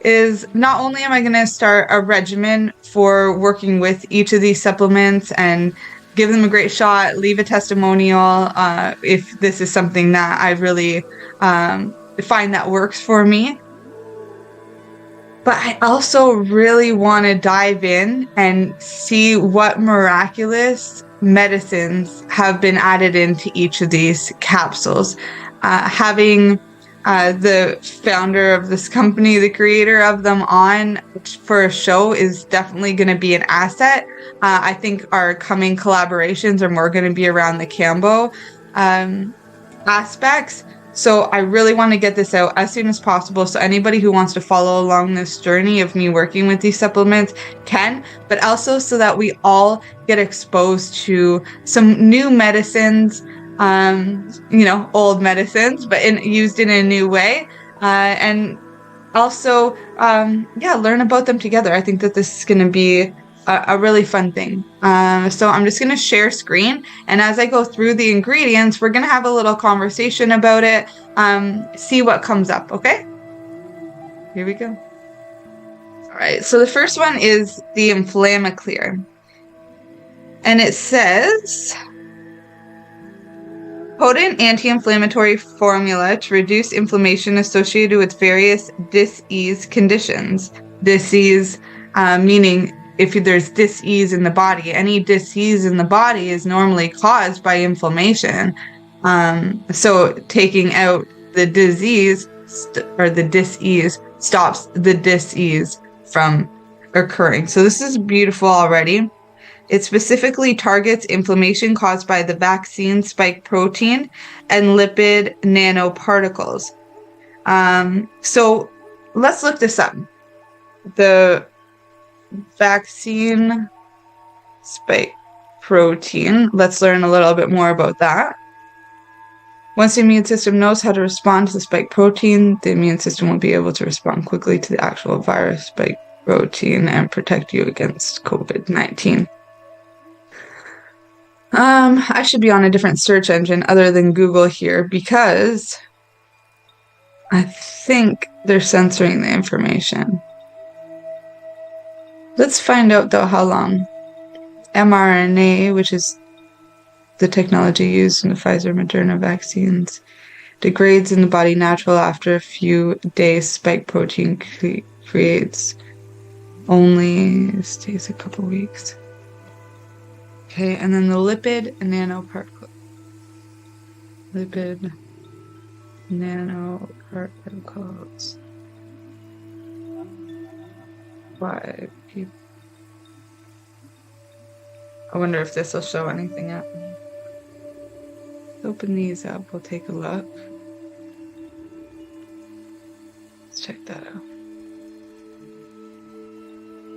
is not only am I going to start a regimen for working with each of these supplements and give them a great shot, leave a testimonial if this is something that I really find that works for me. But I also really want to dive in and see what miraculous medicines have been added into each of these capsules. Having the founder of this company, the creator of them on for a show is definitely going to be an asset. I think our coming collaborations are more going to be around the Cambo aspects. So I really want to get this out as soon as possible. So anybody who wants to follow along this journey of me working with these supplements can, but also so that we all get exposed to some new medicines, old medicines, but used in a new way. And also, learn about them together. I think that this is going to be a really fun thing. So I'm just going to share screen. And as I go through the ingredients, we're going to have a little conversation about it, see what comes up. Okay? Here we go. All right. So the first one is the Inflammaclear. And it says, potent anti-inflammatory formula to reduce inflammation associated with various dis-ease conditions. Dis-ease meaning if there's dis-ease in the body. Any dis-ease in the body is normally caused by inflammation. So taking out the disease or the dis-ease stops the dis-ease from occurring. So this is beautiful already. It specifically targets inflammation caused by the vaccine spike protein and lipid nanoparticles. So let's look this up. The vaccine spike protein. Let's learn a little bit more about that. Once the immune system knows how to respond to the spike protein, the immune system will be able to respond quickly to the actual virus spike protein and protect you against COVID-19. I should be on a different search engine other than Google here because I think they're censoring the information. Let's find out though how long. mRNA, which is the technology used in the Pfizer Moderna vaccines, degrades in the body natural after a few days. Spike protein creates only stays a couple weeks. Okay, and then the lipid nanoparticles. Lipid nanoparticles. Why? I wonder if this will show anything up. Open these up, we'll take a look. Let's check that out.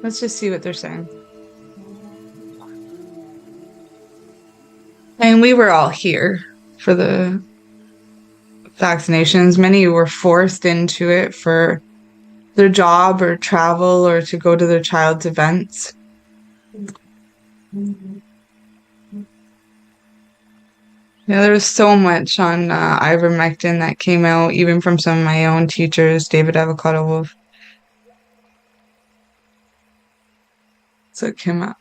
Let's just see what they're saying. And we were all here for the vaccinations. Many were forced into it for their job or travel or to go to their child's events. Yeah, there was so much on ivermectin that came out, even from some of my own teachers, David Avocado Wolf. So it came up.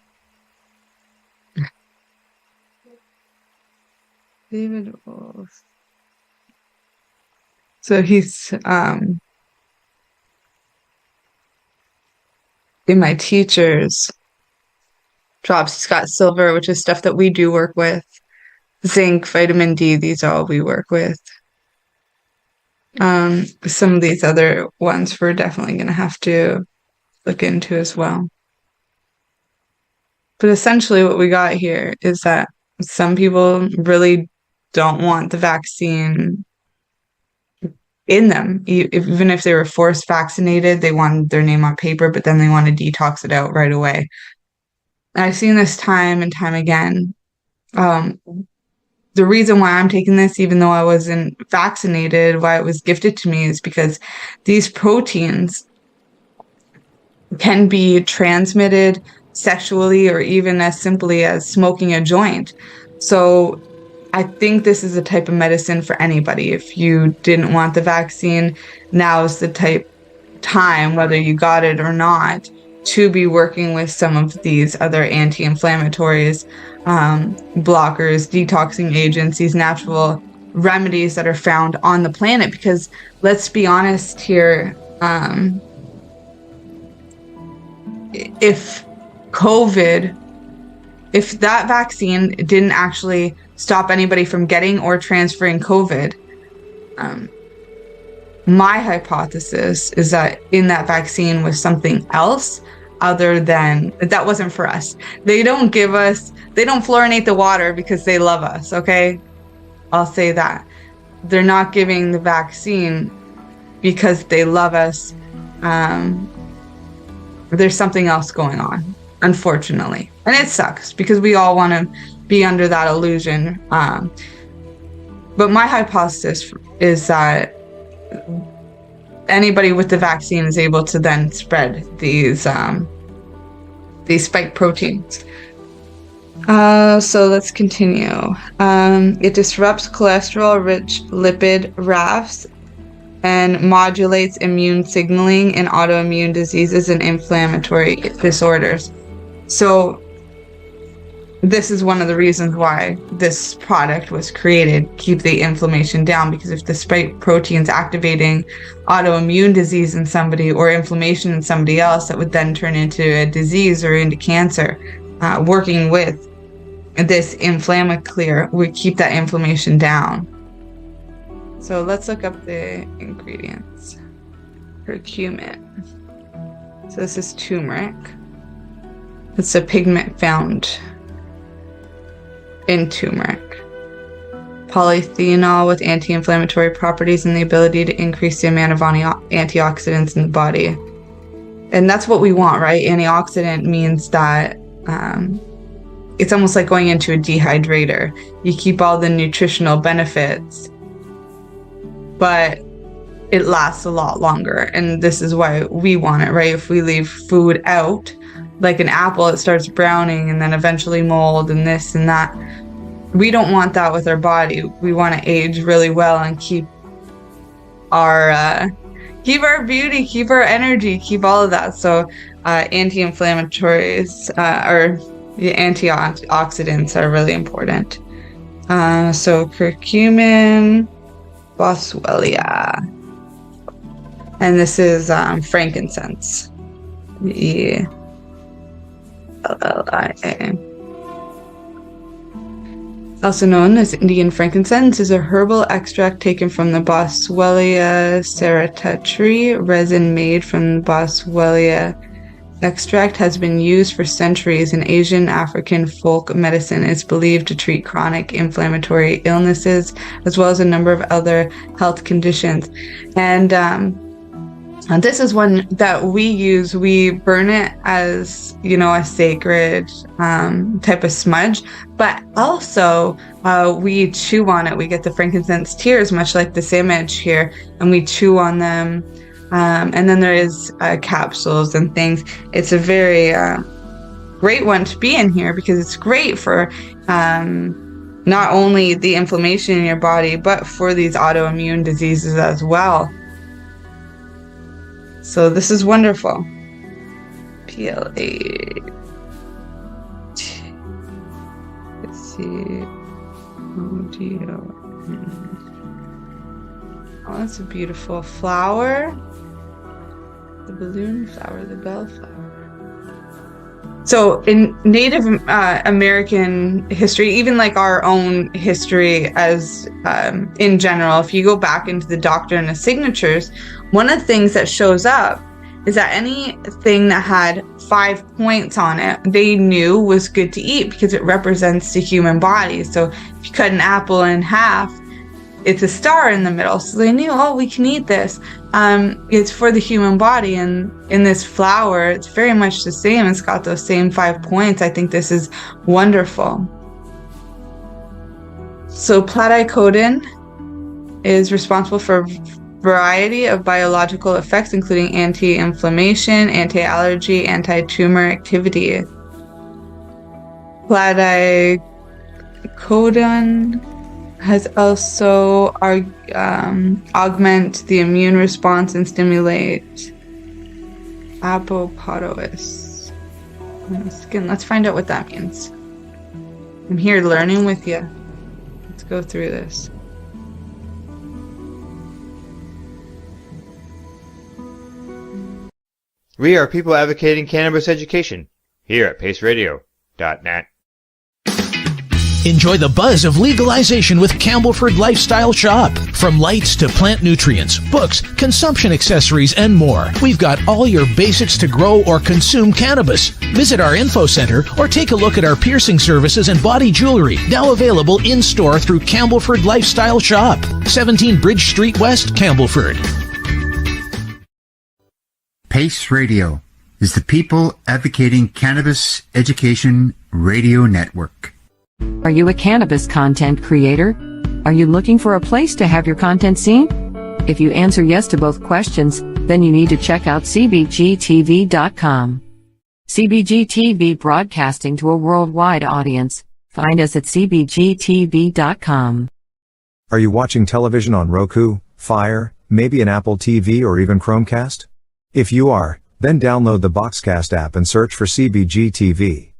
David Wolf. So he's in my teachers' drops. He's got silver, which is stuff that we do work with. Zinc, vitamin D, these are all we work with. Some of these other ones we're definitely going to have to look into as well. But essentially what we got here is that some people really don't want the vaccine in them. Even if they were forced vaccinated, they wanted their name on paper, but then they want to detox it out right away. And I've seen this time and time again. The reason why I'm taking this, even though I wasn't vaccinated, why it was gifted to me is because these proteins can be transmitted sexually or even as simply as smoking a joint. So I think this is a type of medicine for anybody. If you didn't want the vaccine, now is the time, whether you got it or not, to be working with some of these other anti-inflammatories, blockers, detoxing agents, these natural remedies that are found on the planet. Because let's be honest here, if that vaccine didn't actually stop anybody from getting or transferring COVID, my hypothesis is that in that vaccine was something else other than, that wasn't for us. They don't fluorinate the water because they love us, okay? I'll say that. They're not giving the vaccine because they love us. There's something else going on, unfortunately. And it sucks because we all want to be under that illusion. But my hypothesis is that anybody with the vaccine is able to then spread these spike proteins. So let's continue. It disrupts cholesterol-rich lipid rafts and modulates immune signaling in autoimmune diseases and inflammatory disorders. So this is one of the reasons why this product was created, keep the inflammation down, because if the spike protein's activating autoimmune disease in somebody or inflammation in somebody else, that would then turn into a disease or into cancer. Working with this Inflammaclear would keep that inflammation down. So let's look up the ingredients. Curcumin. So this is turmeric. It's a pigment found in turmeric. Polyphenol with anti-inflammatory properties and the ability to increase the amount of antioxidants in the body. And that's what we want, right? Antioxidant means that it's almost like going into a dehydrator. You keep all the nutritional benefits, but it lasts a lot longer. And this is why we want it, right? If we leave food out, like an apple, it starts browning and then eventually mold and this and that. We don't want that with our body. We want to age really well and keep our beauty, keep our energy, keep all of that. So anti-inflammatories or the antioxidants are really important. So curcumin, boswellia, and this is frankincense. ELLIA. Also known as Indian frankincense, is a herbal extract taken from the Boswellia serrata tree. Resin made from the Boswellia extract has been used for centuries in Asian African folk medicine. It's believed to treat chronic inflammatory illnesses as well as a number of other health conditions. And this is one that we use. We burn it as, a sacred type of smudge, but also we chew on it. We get the frankincense tears, much like this image here, and we chew on them. And then there is capsules and things. It's a very great one to be in here because it's great for not only the inflammation in your body, but for these autoimmune diseases as well. So this is wonderful. PLA. Let's see. Oh, that's a beautiful flower. The balloon flower, the bellflower. So in Native American history, even like our own history as in general, if you go back into the Doctrine of Signatures, one of the things that shows up is that anything that had 5 points on it, they knew was good to eat because it represents the human body. So if you cut an apple in half, it's a star in the middle. So they knew, we can eat this. It's for the human body. And in this flower, it's very much the same. It's got those same 5 points. I think this is wonderful. So platycodon is responsible for a variety of biological effects, including anti-inflammation, anti-allergy, anti-tumor activity. Platycodon has also augment the immune response and stimulate apoptosis in the skin. Let's find out what that means. I'm here learning with you. Let's go through this. We are people advocating cannabis education here at paceradio.net. Enjoy the buzz of legalization with Campbellford Lifestyle Shop. From lights to plant nutrients, books, consumption accessories, and more, we've got all your basics to grow or consume cannabis. Visit our info center or take a look at our piercing services and body jewelry, now available in-store through Campbellford Lifestyle Shop, 17 Bridge Street West, Campbellford. Pace Radio is the people advocating cannabis education radio network. Are you a cannabis content creator? Are you looking for a place to have your content seen? If you answer yes to both questions, then you need to check out cbgtv.com. CBGTV broadcasting to a worldwide audience. Find us at cbgtv.com. Are you watching television on Roku, Fire, maybe an Apple TV or even Chromecast? If you are, then download the Boxcast app and search for CBGTV.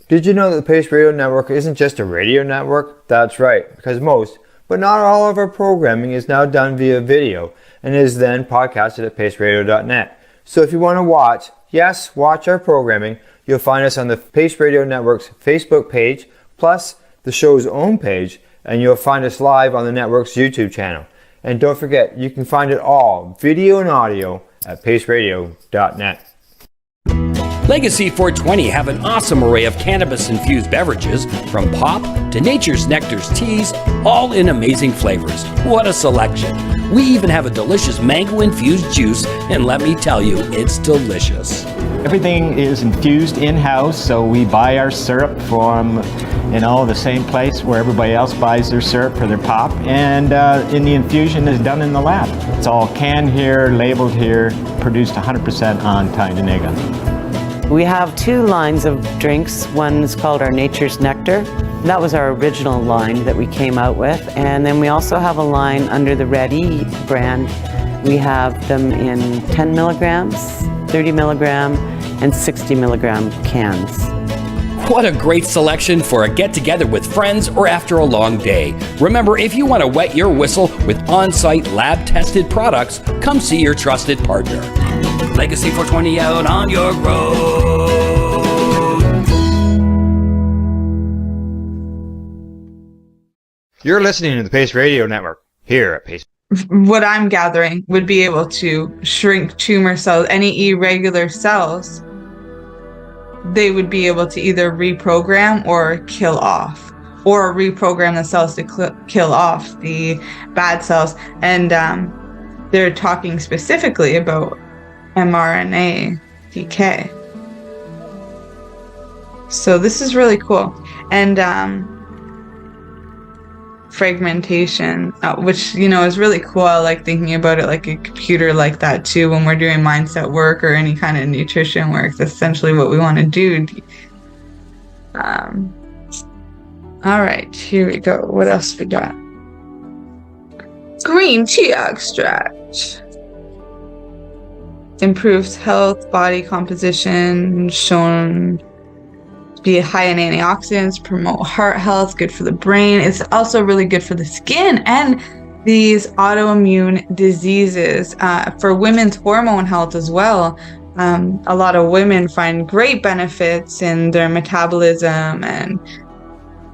Did you know that the Pace Radio Network isn't just a radio network? That's right, because most, but not all of our programming is now done via video and is then podcasted at paceradio.net. So if you want to watch our programming, you'll find us on the Pace Radio Network's Facebook page, plus the show's own page, and you'll find us live on the network's YouTube channel. And don't forget, you can find it all, video and audio, at paceradio.net. Legacy 420 have an awesome array of cannabis-infused beverages, from pop to Nature's Nectar's teas, all in amazing flavors. What a selection! We even have a delicious mango-infused juice, and let me tell you, it's delicious. Everything is infused in-house, so we buy our syrup from, the same place where everybody else buys their syrup for their pop, and the infusion is done in the lab. It's all canned here, labeled here, produced 100% on Tyendinaga. We have 2 lines of drinks. One is called our Nature's Nectar. That was our original line that we came out with. And then we also have a line under the Red E brand. We have them in 10 milligrams, 30 milligram, and 60 milligram cans. What a great selection for a get-together with friends or after a long day. Remember, if you want to wet your whistle with on-site lab-tested products, come see your trusted partner. Legacy 420 out on your road. You're listening to the Pace Radio Network here at Pace. What I'm gathering would be able to shrink tumor cells, any irregular cells. They would be able to either reprogram or kill off, or reprogram the cells to kill off the bad cells. And they're talking specifically about mRNA decay. So this is really cool. And fragmentation, which, is really cool. I like thinking about it like a computer like that too when we're doing mindset work or any kind of nutrition work. That's essentially what we want to do. All right, here we go. What else we got? Green tea extract improves health, body composition, shown be high in antioxidants, promote heart health, good for the brain. It's also really good for the skin and these autoimmune diseases, for women's hormone health as well. A lot of women find great benefits in their metabolism and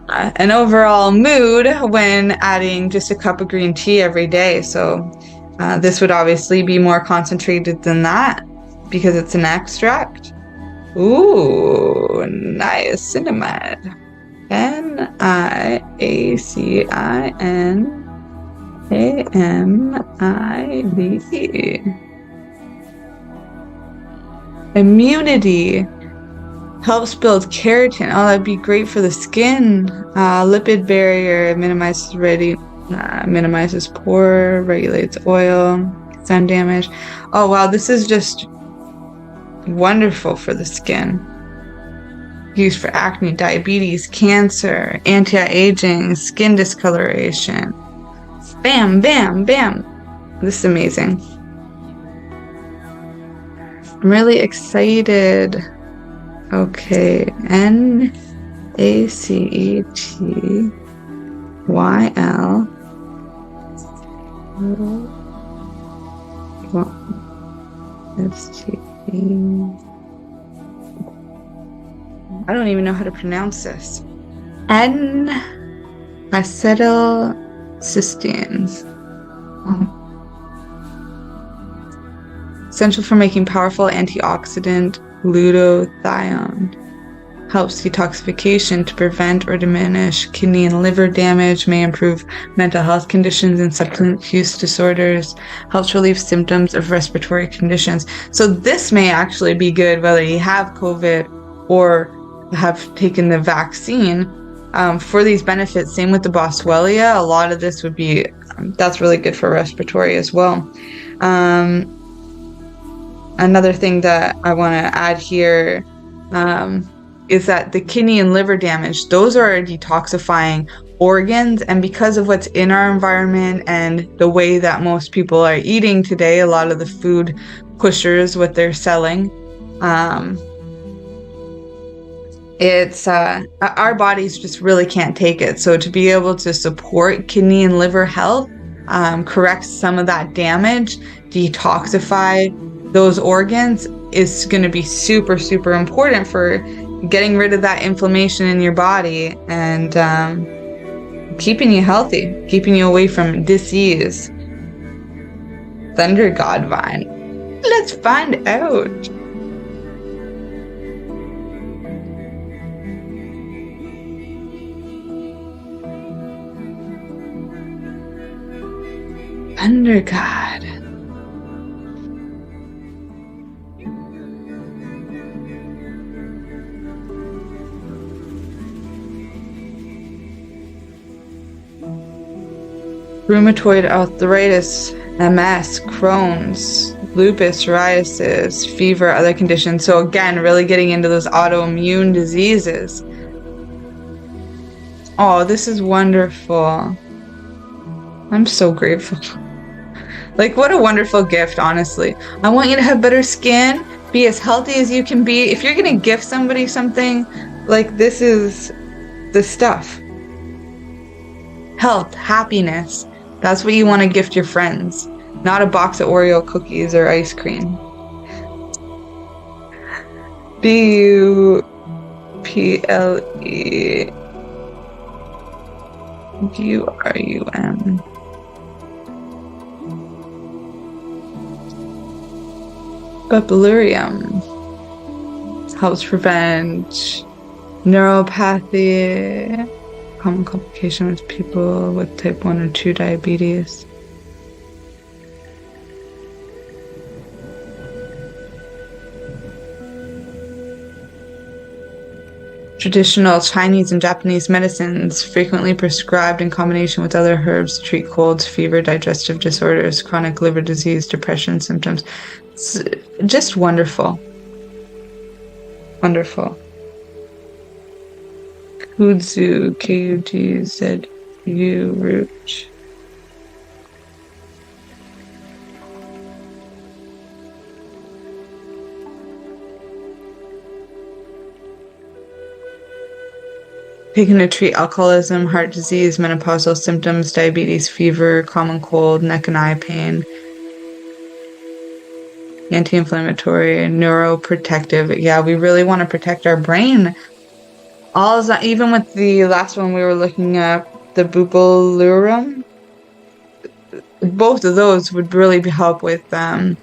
an overall mood when adding just a cup of green tea every day. So this would obviously be more concentrated than that because it's an extract. Ooh, niacinamide. Niacinamide. Immunity. Helps build keratin. Oh, that'd be great for the skin. Lipid barrier. Minimizes pore. Regulates oil. Sun damage. Oh, wow. This is just wonderful for the skin. Used for acne, diabetes, cancer, anti-aging, skin discoloration. Bam, bam, bam. This is amazing. I'm really excited. Okay, NACETYL. I don't even know how to pronounce this. N-acetylcysteine. Essential for making powerful antioxidant glutathione. Helps detoxification to prevent or diminish kidney and liver damage, may improve mental health conditions and substance use disorders, helps relieve symptoms of respiratory conditions. So this may actually be good whether you have COVID or have taken the vaccine for these benefits. Same with the Boswellia. A lot of this would be, that's really good for respiratory as well. Another thing that I want to add here is that the kidney and liver damage, those are detoxifying organs, and because of what's in our environment and the way that most people are eating today, a lot of the food pushers, what they're selling, it's our bodies just really can't take it. So to be able to support kidney and liver health, correct some of that damage, detoxify those organs is going to be super, super important for getting rid of that inflammation in your body and keeping you healthy, keeping you away from disease. Thunder God Vine. Let's find out. Thunder God. Rheumatoid arthritis, MS, Crohn's, lupus, psoriasis, fever, other conditions. So again, really getting into those autoimmune diseases. Oh, this is wonderful. I'm so grateful. Like, what a wonderful gift, honestly. I want you to have better skin, be as healthy as you can be. If you're going to gift somebody something, like, this is the stuff. Health, happiness. That's what you want to gift your friends, not a box of Oreo cookies or ice cream. BUPLEGURUM. Bupilurium helps prevent neuropathy, common complication with people with type 1 or 2 diabetes. Traditional Chinese and Japanese medicines frequently prescribed in combination with other herbs to treat colds, fever, digestive disorders, chronic liver disease, depression symptoms. It's just wonderful. Wonderful. Kudzu, Kudzu root. Taken to treat alcoholism, heart disease, menopausal symptoms, diabetes, fever, common cold, neck and eye pain. Anti-inflammatory, neuroprotective. Yeah, we really want to protect our brain. Even with the last one we were looking at, the Bupilurium, both of those would really help with kind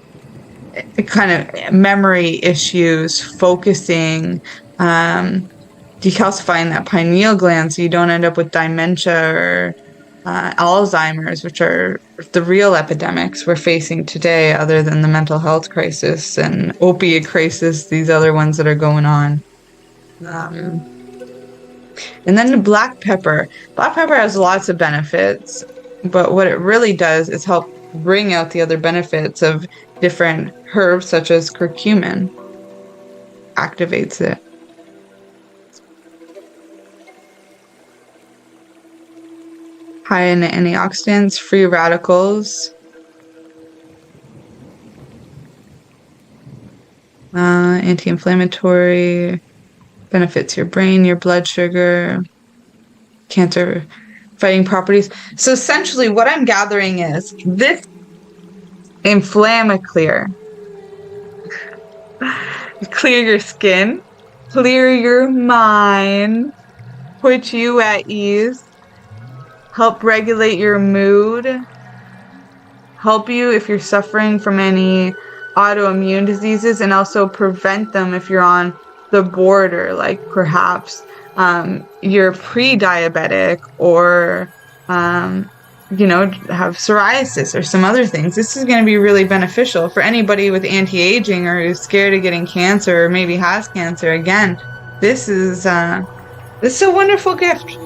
of memory issues, focusing, decalcifying that pineal gland so you don't end up with dementia or Alzheimer's, which are the real epidemics we're facing today, other than the mental health crisis and opiate crisis, these other ones that are going on. And then the black pepper. Black pepper has lots of benefits, but what it really does is help bring out the other benefits of different herbs, such as curcumin. Activates it. High in antioxidants, free radicals, anti-inflammatory, benefits your brain, your blood sugar, cancer fighting properties. So essentially what I'm gathering is this Inflammaclear. Clear your skin, clear your mind, put you at ease, help regulate your mood, help you if you're suffering from any autoimmune diseases, and also prevent them if you're on the border, like perhaps you're pre-diabetic or have psoriasis or some other things. This is going to be really beneficial for anybody with anti-aging or who's scared of getting cancer or maybe has cancer. Again, this is a wonderful gift.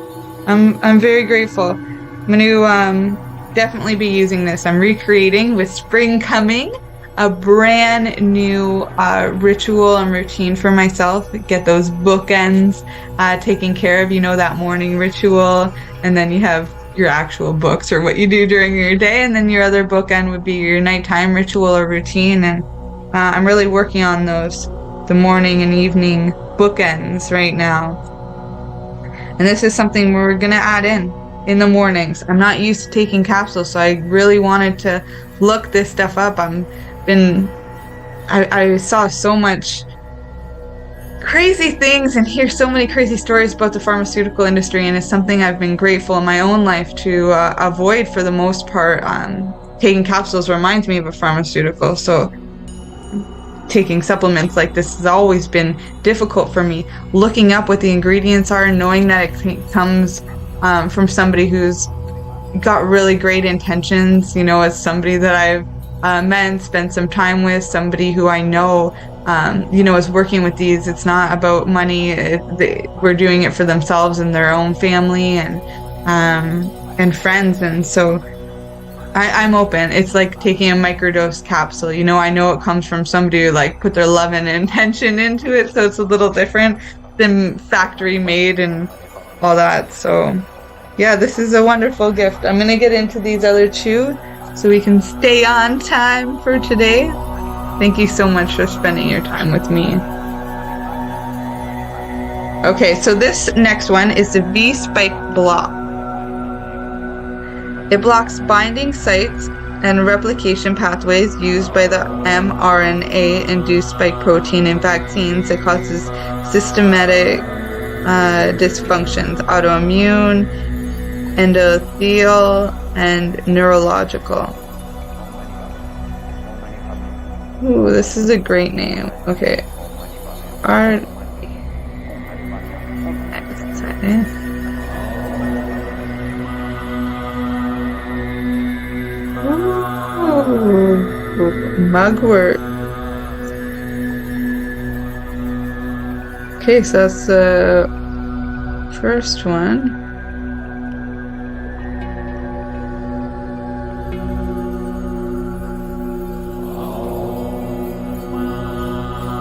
I'm very grateful. I'm going to definitely be using this. I'm recreating, with spring coming, a brand new ritual and routine for myself. Get those bookends taken care of. That morning ritual, and then you have your actual books or what you do during your day, and then your other bookend would be your nighttime ritual or routine. And I'm really working on those, the morning and evening bookends right now. And this is something we're going to add in the mornings. I'm not used to taking capsules, so I really wanted to look this stuff up. I saw so much crazy things and hear so many crazy stories about the pharmaceutical industry, and it's something I've been grateful in my own life to avoid for the most part. Taking capsules reminds me of a pharmaceutical, so taking supplements like this has always been difficult for me. Looking up what the ingredients are and knowing that it comes from somebody who's got really great intentions, you know, as somebody that I've met and spent some time with, somebody who I know, you know, is working with these. It's not about money. We're doing it for themselves and their own family and friends. And so I'm open. It's like taking a microdose capsule. You know, I know it comes from somebody who like put their love and intention into it. So it's a little different than factory made and all that. So yeah, this is a wonderful gift. I'm going to get into these other two so we can stay on time for today. Thank you so much for spending your time with me. Okay, so this next one is the V-spike block. It blocks binding sites and replication pathways used by the mRNA-induced spike protein in vaccines that causes systematic dysfunctions, autoimmune, endothelial, and neurological. Ooh, this is a great name. Okay. Mugwort. Okay, so that's the first one.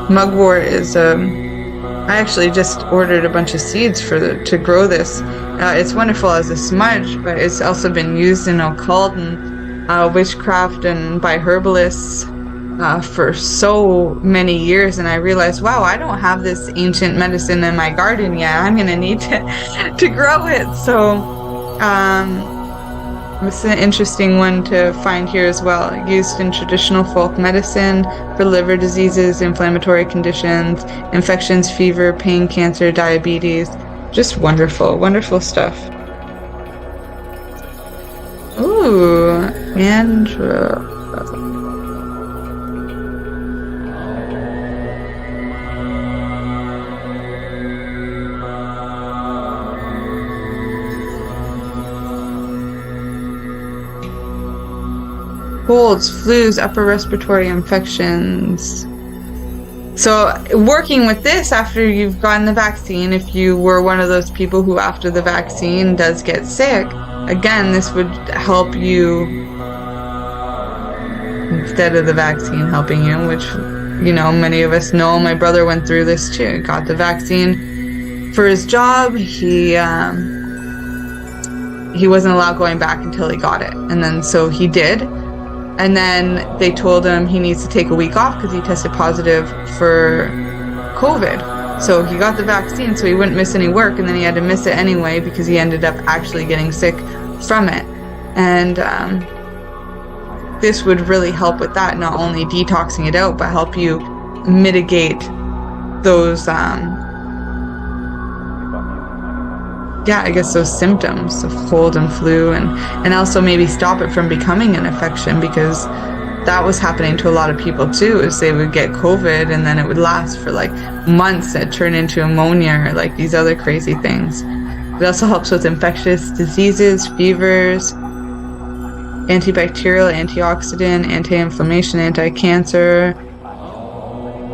Mugwort is I actually just ordered a bunch of seeds to grow this. It's wonderful as a smudge, but it's also been used in occult and witchcraft and by herbalists for so many years. And I realized, wow, I don't have this ancient medicine in my garden yet. I'm gonna need to grow it. So it's an interesting one to find here as well. Used in traditional folk medicine for liver diseases, inflammatory conditions, infections, fever, pain, cancer, diabetes. Just wonderful, wonderful stuff. Ooh, Andrew. Colds, flus, upper respiratory infections. So working with this after you've gotten the vaccine, if you were one of those people who after the vaccine does get sick, again, this would help you instead of the vaccine helping you, which, you know, many of us know. My brother went through this too. Got the vaccine for his job. He wasn't allowed going back until he got it. And then so he did. And then they told him he needs to take a week off because he tested positive for COVID. So he got the vaccine so he wouldn't miss any work, and then he had to miss it anyway because he ended up actually getting sick from it. And this would really help with that, not only detoxing it out, but help you mitigate those, those symptoms of cold and flu, and also maybe stop it from becoming an infection, because that was happening to a lot of people too, is they would get COVID and then it would last for like months and turn into pneumonia or like these other crazy things. It also helps with infectious diseases, fevers, antibacterial, antioxidant, anti-inflammation, anti-cancer,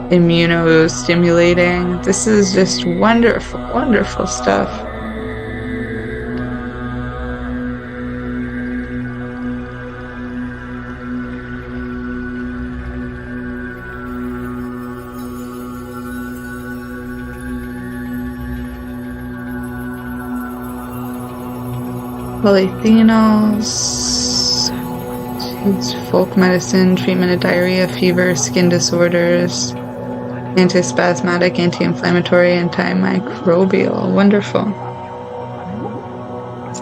immunostimulating. This is just wonderful, wonderful stuff. Polyphenols, folk medicine, treatment of diarrhea, fever, skin disorders, antispasmodic, anti-inflammatory, antimicrobial. Wonderful.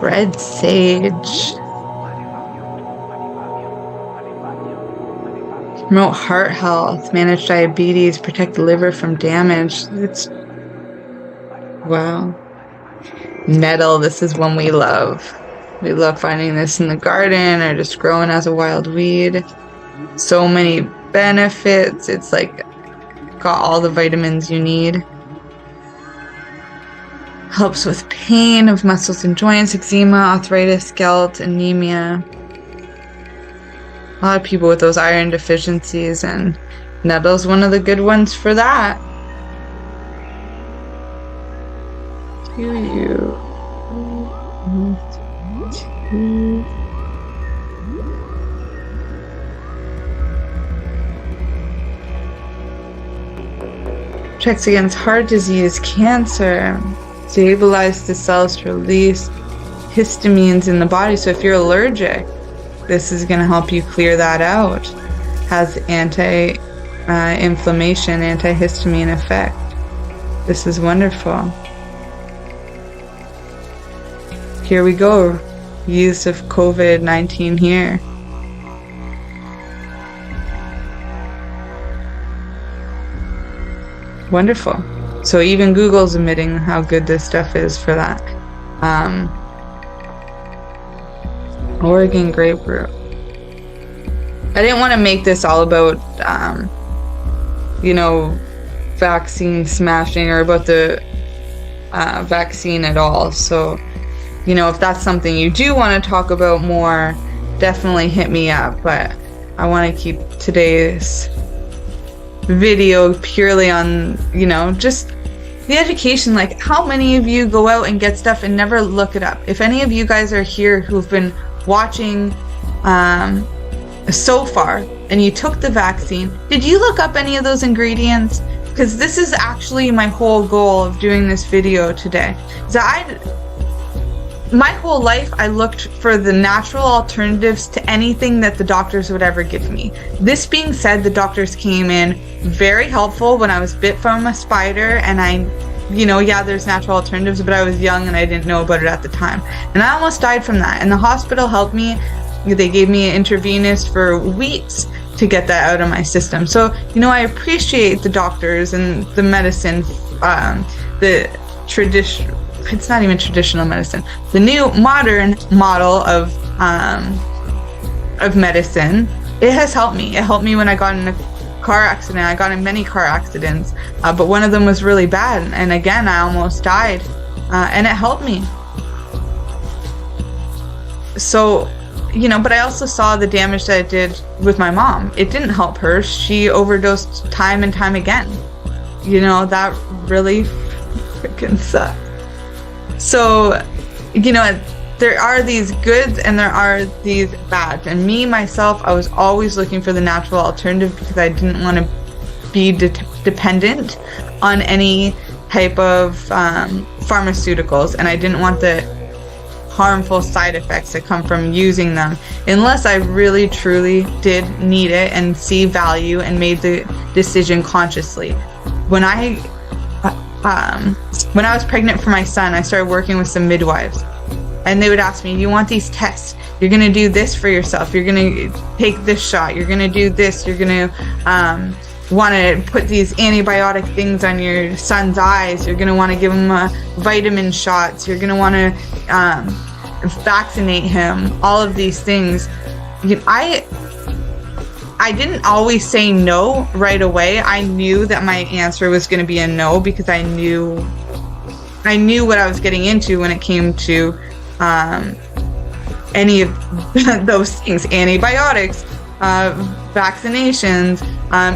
Red sage. Promote heart health, manage diabetes, protect the liver from damage. It's wow. Nettle, this is one we love. We love finding this in the garden or just growing as a wild weed. So many benefits. It's like got all the vitamins you need. Helps with pain of muscles and joints, eczema, arthritis, gout, anemia. A lot of people with those iron deficiencies, and nettle's one of the good ones for that. Protects against heart disease, cancer, stabilize the cells to release histamines in the body. So if you're allergic, this is going to help you clear that out. Has anti-inflammation, antihistamine effect. This is wonderful. Here we go. Use of COVID-19 here. Wonderful. So even Google's admitting how good this stuff is for that. Oregon grapefruit. I didn't want to make this all about, vaccine smashing or about the vaccine at all. So, if that's something you do want to talk about more, definitely hit me up. But I want to keep today's video purely on, just the education. Like, how many of you go out and get stuff and never look it up? If any of you guys are here who've been watching so far and you took the vaccine, did you look up any of those ingredients? Because this is actually my whole goal of doing this video today. My whole life I looked for the natural alternatives to anything that the doctors would ever give me. This being said, the doctors came in very helpful when I was bit from a spider, and there's natural alternatives, but I was young and I didn't know about it at the time. And I almost died from that. And the hospital helped me. They gave me intravenous for weeks to get that out of my system. So, I appreciate the doctors and the medicine, it's not even traditional medicine. The new modern model of medicine, it has helped me. It helped me when I got in a car accident. I got in many car accidents, but one of them was really bad. And again, I almost died, and it helped me. So, but I also saw the damage that it did with my mom. It didn't help her. She overdosed time and time again. That really freaking sucks. So, there are these goods and there are these bads. And me, myself, I was always looking for the natural alternative because I didn't want to be dependent on any type of pharmaceuticals. And I didn't want the harmful side effects that come from using them unless I really, truly did need it and see value and made the decision consciously. When I was pregnant for my son, I started working with some midwives, and they would ask me, you want these tests? You're going to do this for yourself. You're going to take this shot. You're going to do this. You're going to want to put these antibiotic things on your son's eyes. You're going to want to give him vitamin shots. You're going to want to vaccinate him. All of these things. I didn't always say no right away. I knew that my answer was going to be a no because I knew what I was getting into when it came to any of those things, antibiotics, vaccinations,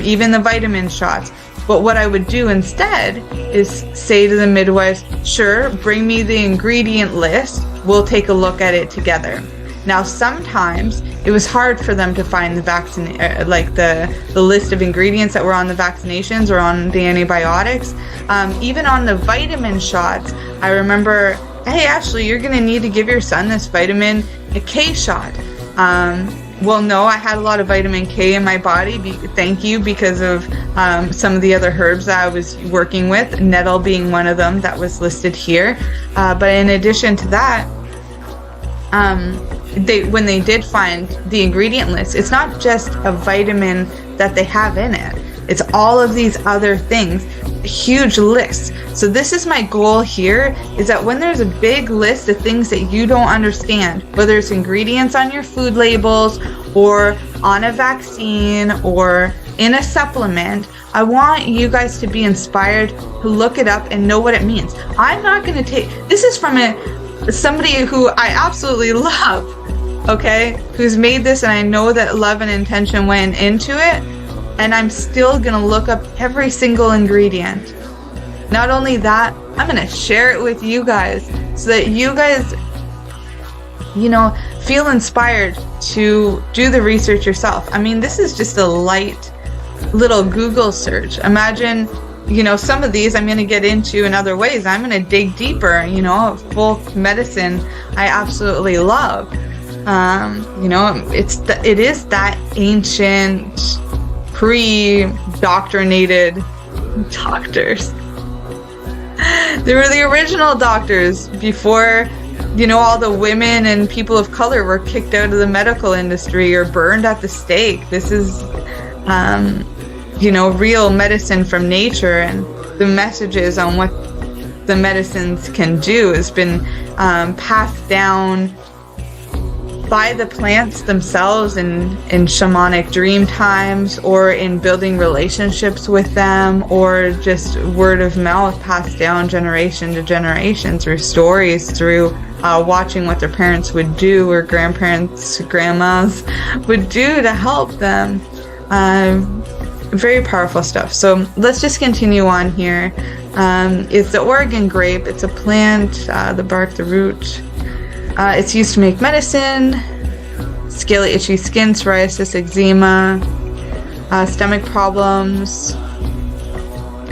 even the vitamin shots. But what I would do instead is say to the midwives, sure, bring me the ingredient list. We'll take a look at it together. Now, sometimes it was hard for them to find the the list of ingredients that were on the vaccinations or on the antibiotics. Even on the vitamin shots, I remember, hey, Ashley, you're going to need to give your son this vitamin K shot. Well, no, I had a lot of vitamin K in my body, thank you, because of some of the other herbs that I was working with, nettle being one of them that was listed here. But in addition to that, when they did find the ingredient list, it's not just a vitamin that they have in it. It's all of these other things, huge lists. So this is my goal here, is that when there's a big list of things that you don't understand, whether it's ingredients on your food labels or on a vaccine or in a supplement. I want you guys to be inspired to look it up and know what it means. I'm not going to take, this is from somebody who I absolutely love, okay, who's made this, and I know that love and intention went into it, and I'm still going to look up every single ingredient. Not only that, I'm going to share it with you guys so that you guys, you know, feel inspired to do the research yourself. I mean, this is just a light little Google search. Imagine, you know, some of these I'm going to get into in other ways. I'm going to dig deeper, you know, folk medicine I absolutely love. You know, it is that ancient, pre-doctrinated doctors. They were the original doctors before, you know, all the women and people of color were kicked out of the medical industry or burned at the stake. This is, you know, real medicine from nature, and the messages on what the medicines can do has been passed down by the plants themselves in shamanic dream times, or in building relationships with them, or just word of mouth passed down generation to generation through stories, through watching what their parents would do, or grandparents, grandmas would do to help them. Very powerful stuff. So let's just continue on here. It's the Oregon grape. It's a plant, the bark, the root. It's used to make medicine, scaly, itchy skin, psoriasis, eczema, stomach problems.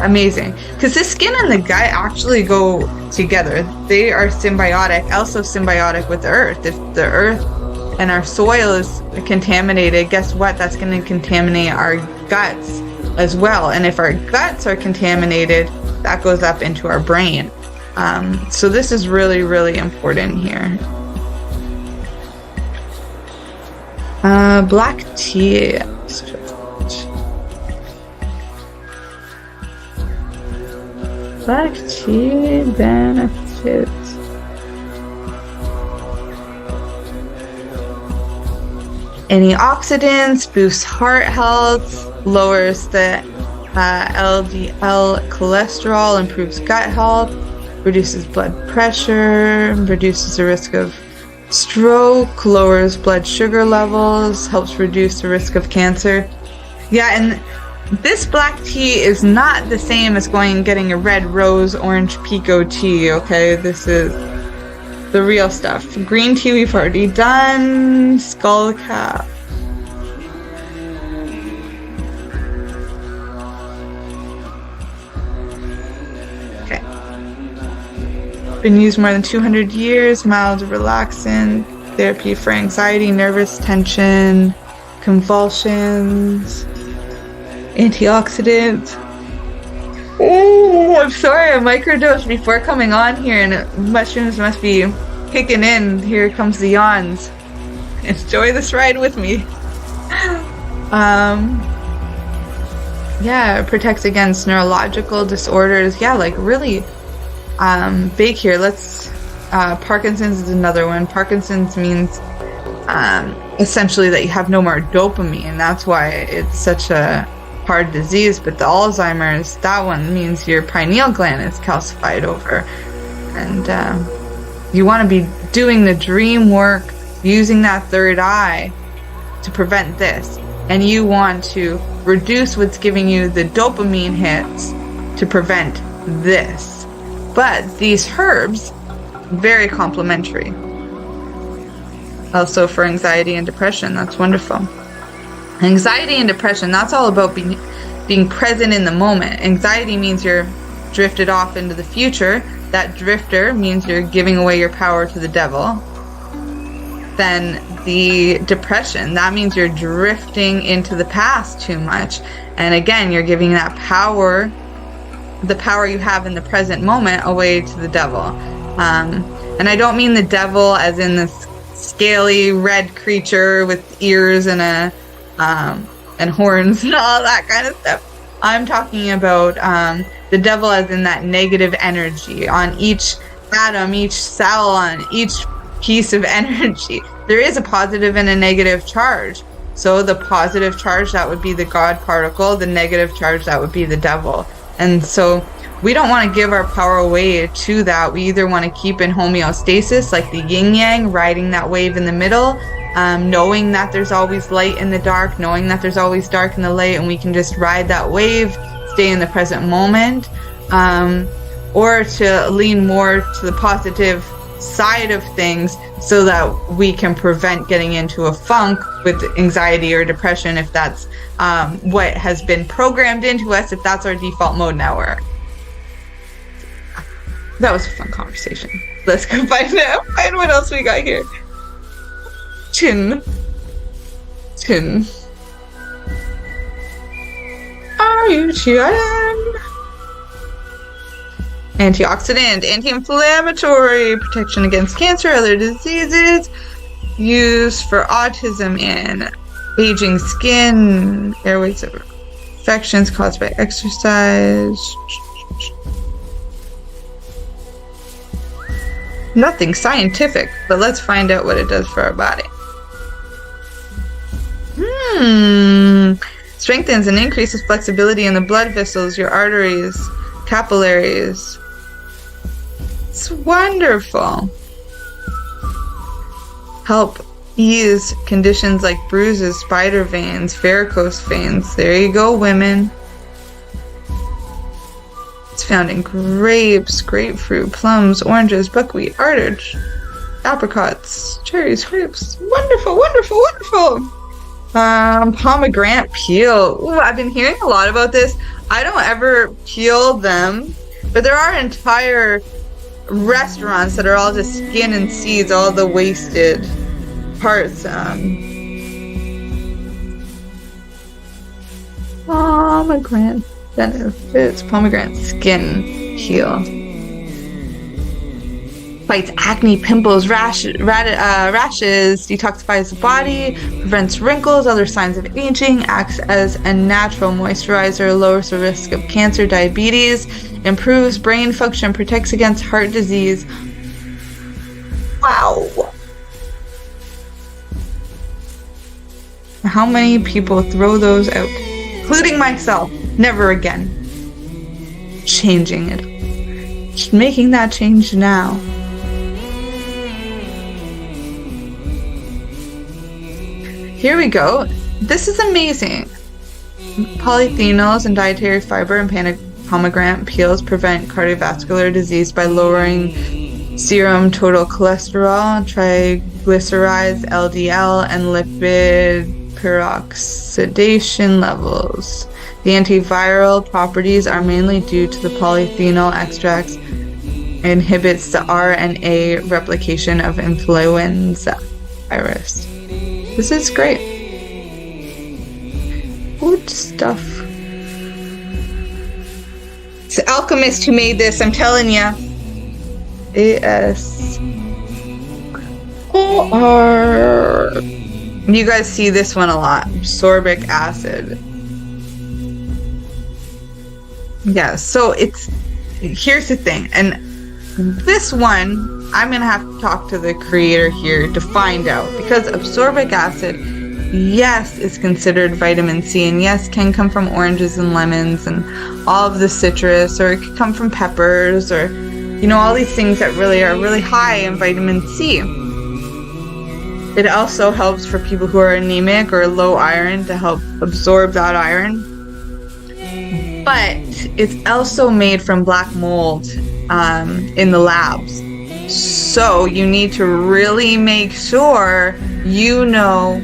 Amazing. Because the skin and the gut actually go together. They are symbiotic, also symbiotic with the earth. If the earth and our soil is contaminated, guess what? That's going to contaminate our guts as well. And if our guts are contaminated, that goes up into our brain. So this is really, really important here. Black tea. Black tea benefits. Antioxidants, boosts heart health, lowers the LDL cholesterol, improves gut health, reduces blood pressure, reduces the risk of stroke, lowers blood sugar levels, helps reduce the risk of cancer. Yeah, and this black tea is not the same as going and getting a red rose orange pico tea, okay? This is the real stuff. Green tea we've already done. Skull cap. Okay. Been used more than 200 years. Mild relaxant. Therapy for anxiety, nervous tension, convulsions. Antioxidant. Oh, I'm sorry, I microdosed before coming on here, and mushrooms must be kicking in. Here comes the yawns. Enjoy this ride with me. Yeah, it protects against neurological disorders. Yeah, like really big here. Let's Parkinson's is another one. Parkinson's means essentially that you have no more dopamine. That's why it's such a hard disease. But the Alzheimer's, that one means your pineal gland is calcified over, and you want to be doing the dream work, using that third eye to prevent this, and you want to reduce what's giving you the dopamine hits to prevent this. But these herbs, very complementary. Also for anxiety and depression, that's wonderful. Anxiety and depression, that's all about being present in the moment. Anxiety means you're drifted off into the future. That drifter means you're giving away your power to the devil. Then the depression, that means you're drifting into the past too much. And again, you're giving that power, the power you have in the present moment, away to the devil. And I don't mean the devil as in this scaly red creature with ears and and horns and all that kind of stuff. I'm talking about the devil as in that negative energy on each atom, each cell, on each piece of energy. There is a positive and a negative charge. So the positive charge, that would be the God particle. The negative charge, that would be the devil. And so we don't want to give our power away to that. We either want to keep in homeostasis, like the yin-yang, riding that wave in the middle, knowing that there's always light in the dark, knowing that there's always dark in the light, and we can just ride that wave, stay in the present moment, or to lean more to the positive side of things so that we can prevent getting into a funk with anxiety or depression if that's what has been programmed into us, if that's our default mode now. That was a fun conversation. Let's go find what else we got here. Chin. Are you chin? Antioxidant, anti-inflammatory, protection against cancer, other diseases, used for autism and aging skin, airways infections caused by exercise. Nothing scientific, but let's find out what it does for our body. Strengthens and increases flexibility in the blood vessels, your arteries, capillaries. It's wonderful. Help ease conditions like bruises, spider veins, varicose veins. There you go, women. It's found in grapes, grapefruit, plums, oranges, buckwheat, artichoke, apricots, cherries, grapes. Wonderful, wonderful, wonderful. Pomegranate peel. Ooh, I've been hearing a lot about this. I don't ever peel them, but there are entire restaurants that are all just skin and seeds, all the wasted parts. Pomegranate benefits. Pomegranate skin heal. Fights acne, pimples, rashes, detoxifies the body, prevents wrinkles, other signs of aging, acts as a natural moisturizer, lowers the risk of cancer, diabetes, improves brain function, protects against heart disease. Wow. How many people throw those out? Including myself. Never again. Changing it. Making that change now. Here we go. This is amazing. Polyphenols and dietary fiber in pomegranate peels prevent cardiovascular disease by lowering serum total cholesterol, triglycerides, LDL, and lipid peroxidation levels. The antiviral properties are mainly due to the polyphenol extracts. Inhibits the RNA replication of influenza virus. This is great. Good stuff. It's the alchemist who made this, I'm telling ya. AfterSkool. You guys see this one a lot. Sorbic acid. Yeah, so here's the thing. And this one, I'm going to have to talk to the creator here to find out, because ascorbic acid, yes, is considered vitamin C, and yes, can come from oranges and lemons and all of the citrus, or it could come from peppers, or, you know, all these things that really are really high in vitamin C. It also helps for people who are anemic or low iron to help absorb that iron. But it's also made from black mold in the labs. So you need to really make sure you know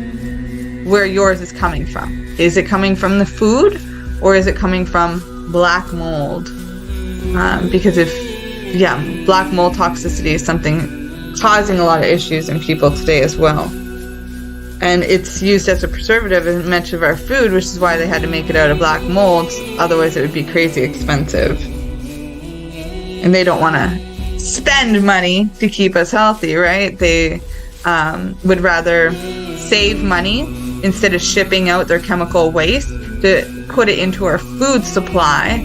where yours is coming from. Is it coming from the food, or is it coming from black mold? Because black mold toxicity is something causing a lot of issues in people today as well. And it's used as a preservative in much of our food, which is why they had to make it out of black mold. Otherwise it would be crazy expensive. And they don't want to spend money to keep us healthy, right? They would rather save money instead of shipping out their chemical waste to put it into our food supply,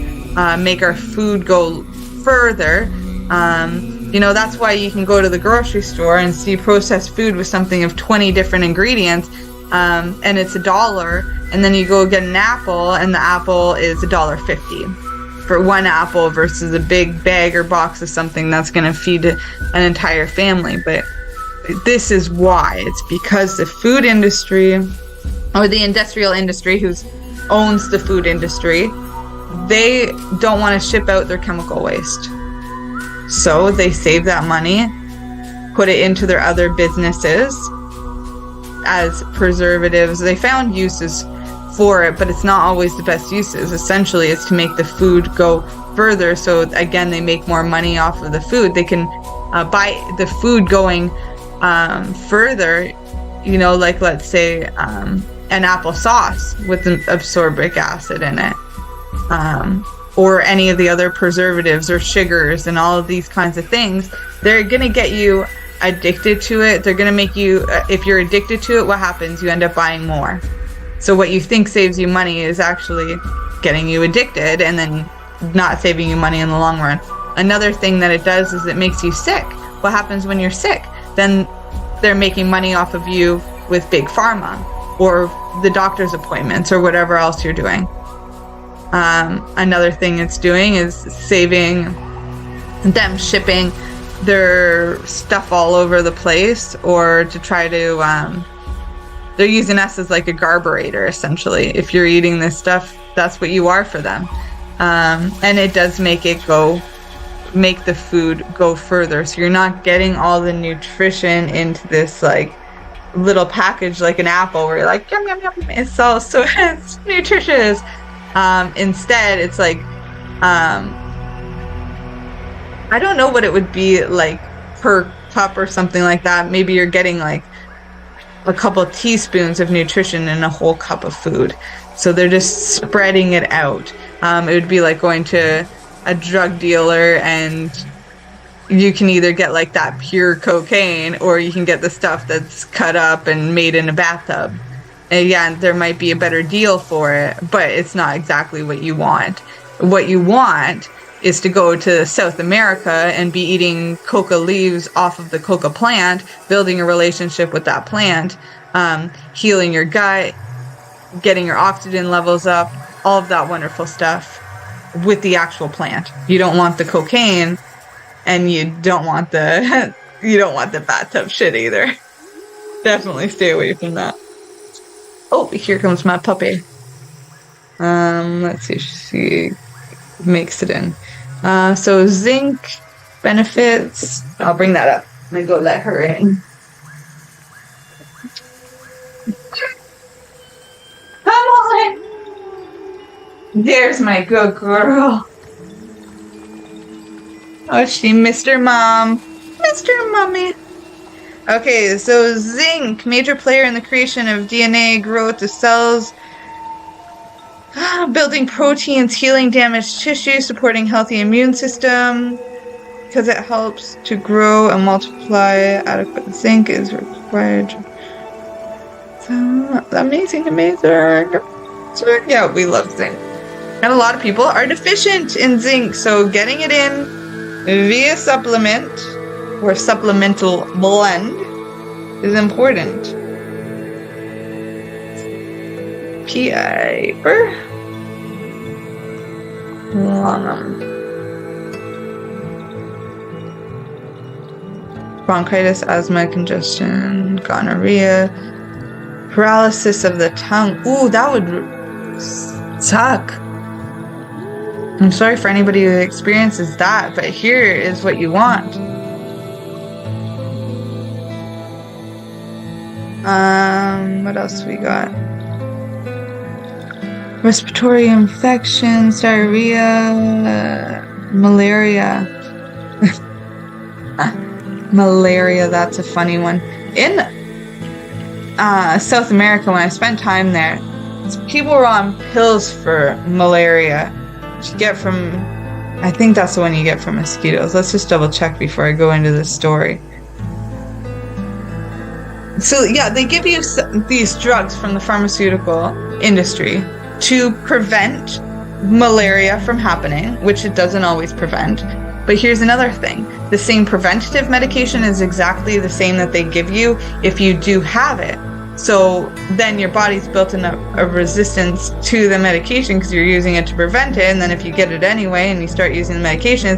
make our food go further. You know, that's why you can go to the grocery store and see processed food with something of 20 different ingredients, and it's $1, and then you go get an apple, and the apple is $1.50 for one apple versus a big bag or box of something that's going to feed an entire family. But this is why. It's because the food industry, or the industrial industry who owns the food industry, they don't want to ship out their chemical waste. So they save that money, put it into their other businesses as preservatives. They found uses for it, but it's not always the best uses. Essentially, it's to make the food go further. So again, they make more money off of the food. They can buy the food going further, you know, like let's say an applesauce with an ascorbic acid in it, or any of the other preservatives or sugars and all of these kinds of things. They're going to get you addicted to it. They're going to make you, if you're addicted to it, what happens? You end up buying more. So what you think saves you money is actually getting you addicted and then not saving you money in the long run. Another thing that it does is it makes you sick. What happens when you're sick? Then they're making money off of you with big pharma or the doctor's appointments or whatever else you're doing. Another thing it's doing is saving them shipping their stuff all over the place, or to try to they're using us as like a garburator, essentially. If you're eating this stuff, that's what you are for them. And it does make the food go further, so you're not getting all the nutrition into this like little package like an apple where you're like yum yum yum, it's it's nutritious. Instead it's like I don't know what it would be like per cup or something like that. Maybe you're getting like a couple of teaspoons of nutrition in a whole cup of food. So they're just spreading it out. It would be like going to a drug dealer and you can either get like that pure cocaine, or you can get the stuff that's cut up and made in a bathtub. And yeah, there might be a better deal for it, but it's not exactly what you want. What you want is to go to South America and be eating coca leaves off of the coca plant, building a relationship with that plant, healing your gut, getting your oxygen levels up, all of that wonderful stuff with the actual plant. You don't want the cocaine, and you don't want the bathtub shit either. Definitely stay away from that. Oh, here comes my puppy. Let's see, she makes it in. So zinc benefits. I'll bring that up. I'm gonna go let her in. Come on! There's my good girl. Oh, she missed her mom. Missed her mommy. Okay, so zinc, major player in the creation of DNA, growth of cells, building proteins, healing damaged tissue, supporting healthy immune system, because it helps to grow and multiply. Adequate zinc is required. So, amazing. So, yeah, we love zinc. And a lot of people are deficient in zinc, so getting it in via supplement or supplemental blend is important. Piper. Bronchitis, asthma, congestion, gonorrhea, paralysis of the tongue. Ooh, that would suck. I'm sorry for anybody who experiences that, but here is what you want. What else we got? Respiratory infections, diarrhea, malaria. Malaria, that's a funny one. In South America, when I spent time there, people were on pills for malaria. Which you get from, I think that's the one you get from mosquitoes. Let's just double check before I go into the story. So yeah, they give you these drugs from the pharmaceutical industry to prevent malaria from happening, which it doesn't always prevent. But here's another thing. The same preventative medication is exactly the same that they give you if you do have it. So then your body's built in a resistance to the medication because you're using it to prevent it. And then if you get it anyway and you start using the medication,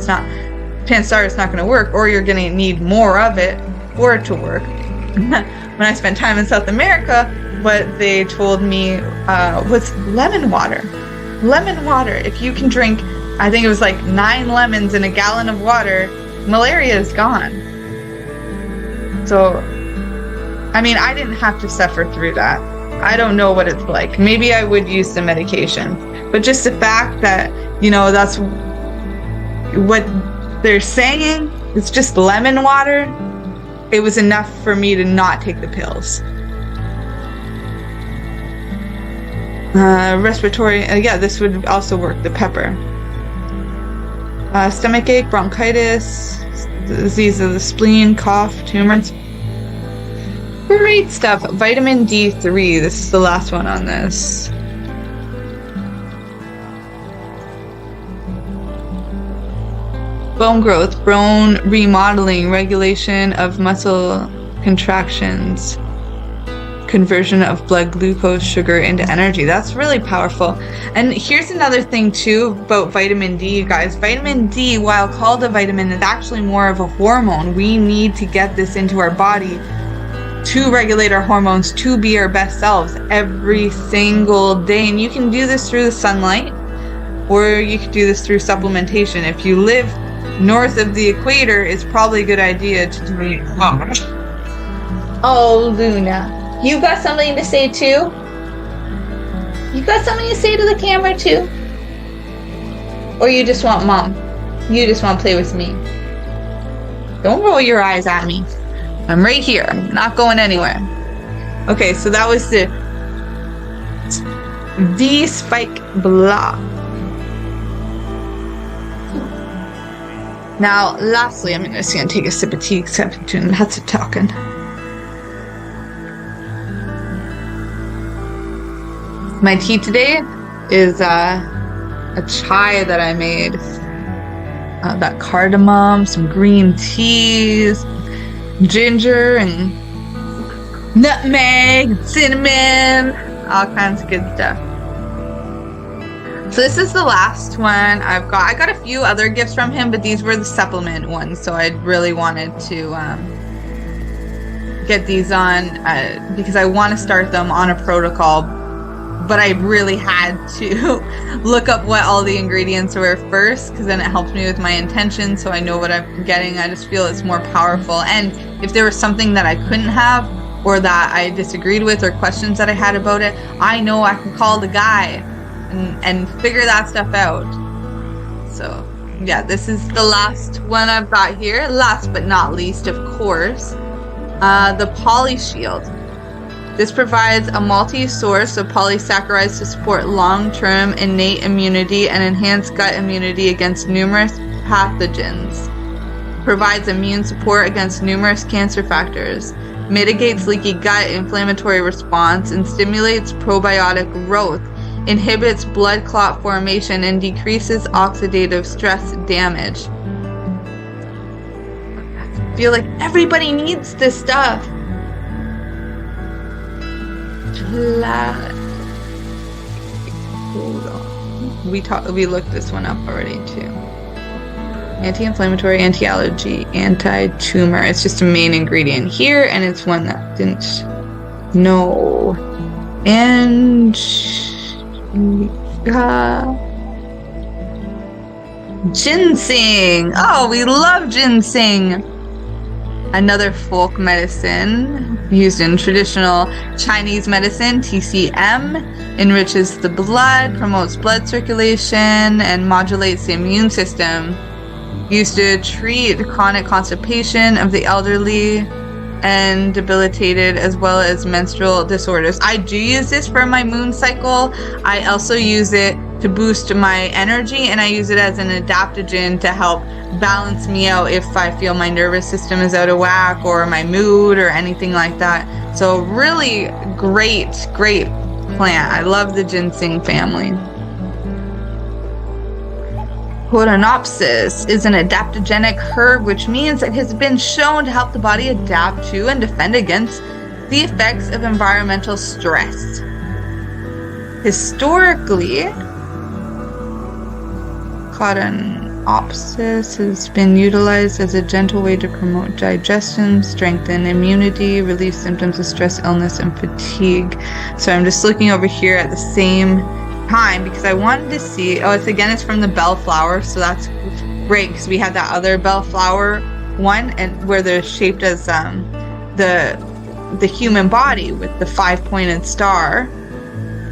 chances are it's not going to work, or you're going to need more of it for it to work. When I spent time in South America, what they told me was lemon water. Lemon water. If you can drink, I think it was like 9 lemons in a gallon of water, malaria is gone. So, I mean, I didn't have to suffer through that. I don't know what it's like. Maybe I would use the medication. But just the fact that, that's what they're saying, it's just lemon water, it was enough for me to not take the pills. Respiratory, this would also work, the pepper. Stomach ache, bronchitis, disease of the spleen, cough, tumors. Great stuff. Vitamin D3, this is the last one on this. Bone growth, bone remodeling, regulation of muscle contractions, conversion of blood glucose sugar into energy. That's really powerful. And here's another thing too about vitamin D, you guys. Vitamin D, while called a vitamin, is actually more of a hormone. We need to get this into our body to regulate our hormones, to be our best selves every single day. And you can do this through the sunlight, or you can do this through supplementation. If you live north of the equator, it's probably a good idea to do it. Oh, Luna, you got something to say too? You got something to say to the camera too? Or you just want mom? You just want to play with me? Don't roll your eyes at me. I'm right here. I'm not going anywhere. Okay, so that was the V-spike block. Now, lastly, I'm just going to take a sip of tea because I've been doing lots of talking. My tea today is a chai that I made. Got cardamom, some green teas, ginger, and nutmeg, cinnamon, all kinds of good stuff. So this is the last one I've got. I got a few other gifts from him, but these were the supplement ones, so I really wanted to get these on because I want to start them on a protocol, but I really had to look up what all the ingredients were first, because then it helps me with my intention, so I know what I'm getting. I just feel it's more powerful. And if there was something that I couldn't have, or that I disagreed with, or questions that I had about it, I know I can call the guy and figure that stuff out. So yeah, this is the last one I've got here. Last but not least, of course, the Poly Shield. This provides a multi-source of polysaccharides to support long-term innate immunity and enhance gut immunity against numerous pathogens. Provides immune support against numerous cancer factors. Mitigates leaky gut inflammatory response and stimulates probiotic growth. Inhibits blood clot formation and decreases oxidative stress damage. I feel like everybody needs this stuff. Hold on. We looked this one up already too. Anti-inflammatory, anti-allergy, anti-tumor. It's just a main ingredient here, and it's one that didn't know. And ginseng. Oh, we love ginseng. Another folk medicine used in traditional Chinese medicine. TCM enriches the blood, promotes blood circulation, and modulates the immune system. Used to treat chronic constipation of the elderly and debilitated, as well as menstrual disorders. I do use this for my moon cycle. I also use it to boost my energy, and I use it as an adaptogen to help balance me out if I feel my nervous system is out of whack, or my mood, or anything like that. So really great plant. I love the ginseng family. Phalaenopsis is an adaptogenic herb, which means it has been shown to help the body adapt to and defend against The effects of environmental stress. Historically, Cottonopsis has been utilized as a gentle way to promote digestion, strengthen immunity, relieve symptoms of stress, illness, and fatigue. So I'm just looking over here at the same time because I wanted to see, it's from the bellflower, so that's great because we had that other bellflower one and where they're shaped as the human body with the 5-pointed star.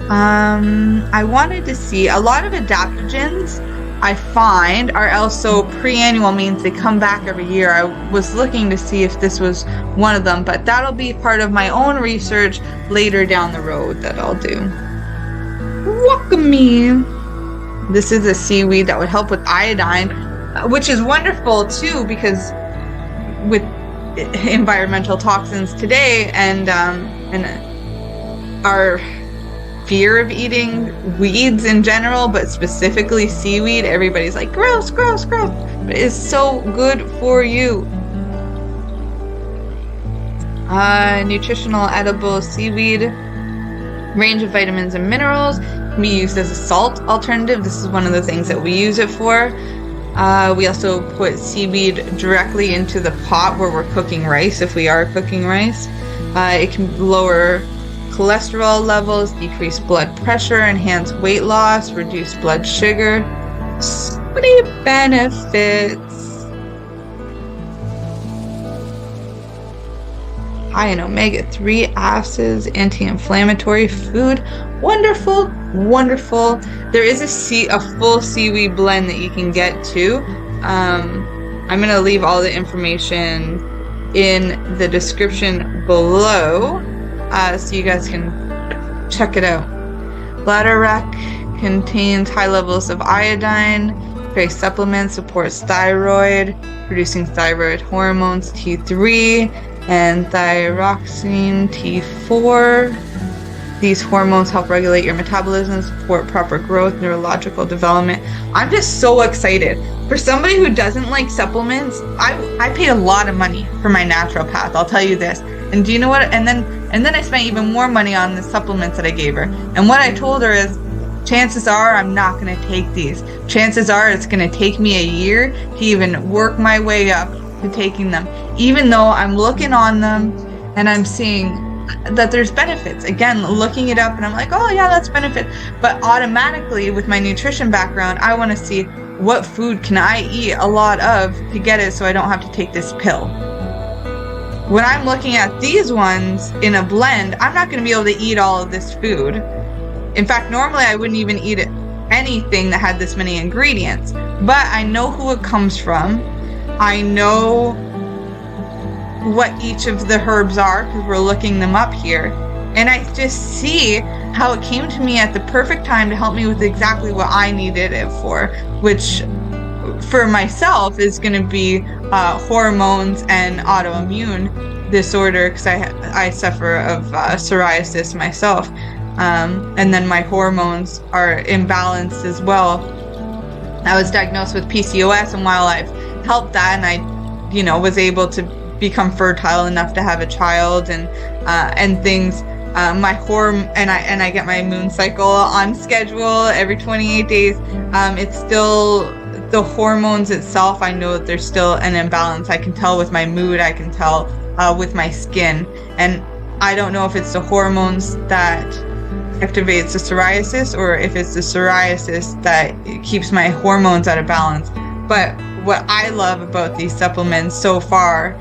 I wanted to see a lot of adaptogens I find are also pre-annual, means they come back every year. I was looking to see if this was one of them, but that'll be part of my own research later down the road that I'll do. Wakame. This is a seaweed that would help with iodine, which is wonderful too because with environmental toxins today and our fear of eating weeds in general, but specifically seaweed, everybody's like, gross, gross, gross. But it's so good for you. Nutritional edible seaweed, range of vitamins and minerals, can be used as a salt alternative. This is one of the things that we use it for. We also put seaweed directly into the pot where we're cooking rice, if we are cooking rice. It can lower cholesterol levels, decrease blood pressure, enhance weight loss, reduce blood sugar. So many benefits. High in omega-3 acids, anti-inflammatory food. Wonderful, wonderful. There is a full seaweed blend that you can get too. I'm going to leave all the information in the description below. So you guys can check it out. Bladderwrack contains high levels of iodine. Very supplement, supports thyroid, producing thyroid hormones T3 and thyroxine T4. These hormones help regulate your metabolism, support proper growth, neurological development. I'm just so excited. For somebody who doesn't like supplements, I paid a lot of money for my naturopath, I'll tell you this. And do you know what? And then I spent even more money on the supplements that I gave her. And what I told her is, chances are I'm not going to take these. Chances are it's going to take me a year to even work my way up to taking them. Even though I'm looking on them and I'm seeing that there's benefits. Again, looking it up and I'm like, oh yeah, that's benefit. But automatically with my nutrition background, I want to see what food can I eat a lot of to get it so I don't have to take this pill. When I'm looking at these ones in a blend, I'm not going to be able to eat all of this food. In fact, normally I wouldn't even eat anything that had this many ingredients. But I know who it comes from. I know what each of the herbs are because we're looking them up here. And I just see how it came to me at the perfect time to help me with exactly what I needed it for, which for myself is going to be hormones and autoimmune disorder because I suffer of psoriasis myself, and then my hormones are imbalanced as well. I was diagnosed with PCOS, and while I've helped that and I was able to become fertile enough to have a child and things, my and I get my moon cycle on schedule every 28 days. It's still the hormones itself. I know that there's still an imbalance. I can tell with my mood. I can tell with my skin. And I don't know if it's the hormones that activates the psoriasis or if it's the psoriasis that keeps my hormones out of balance. But what I love about these supplements so far,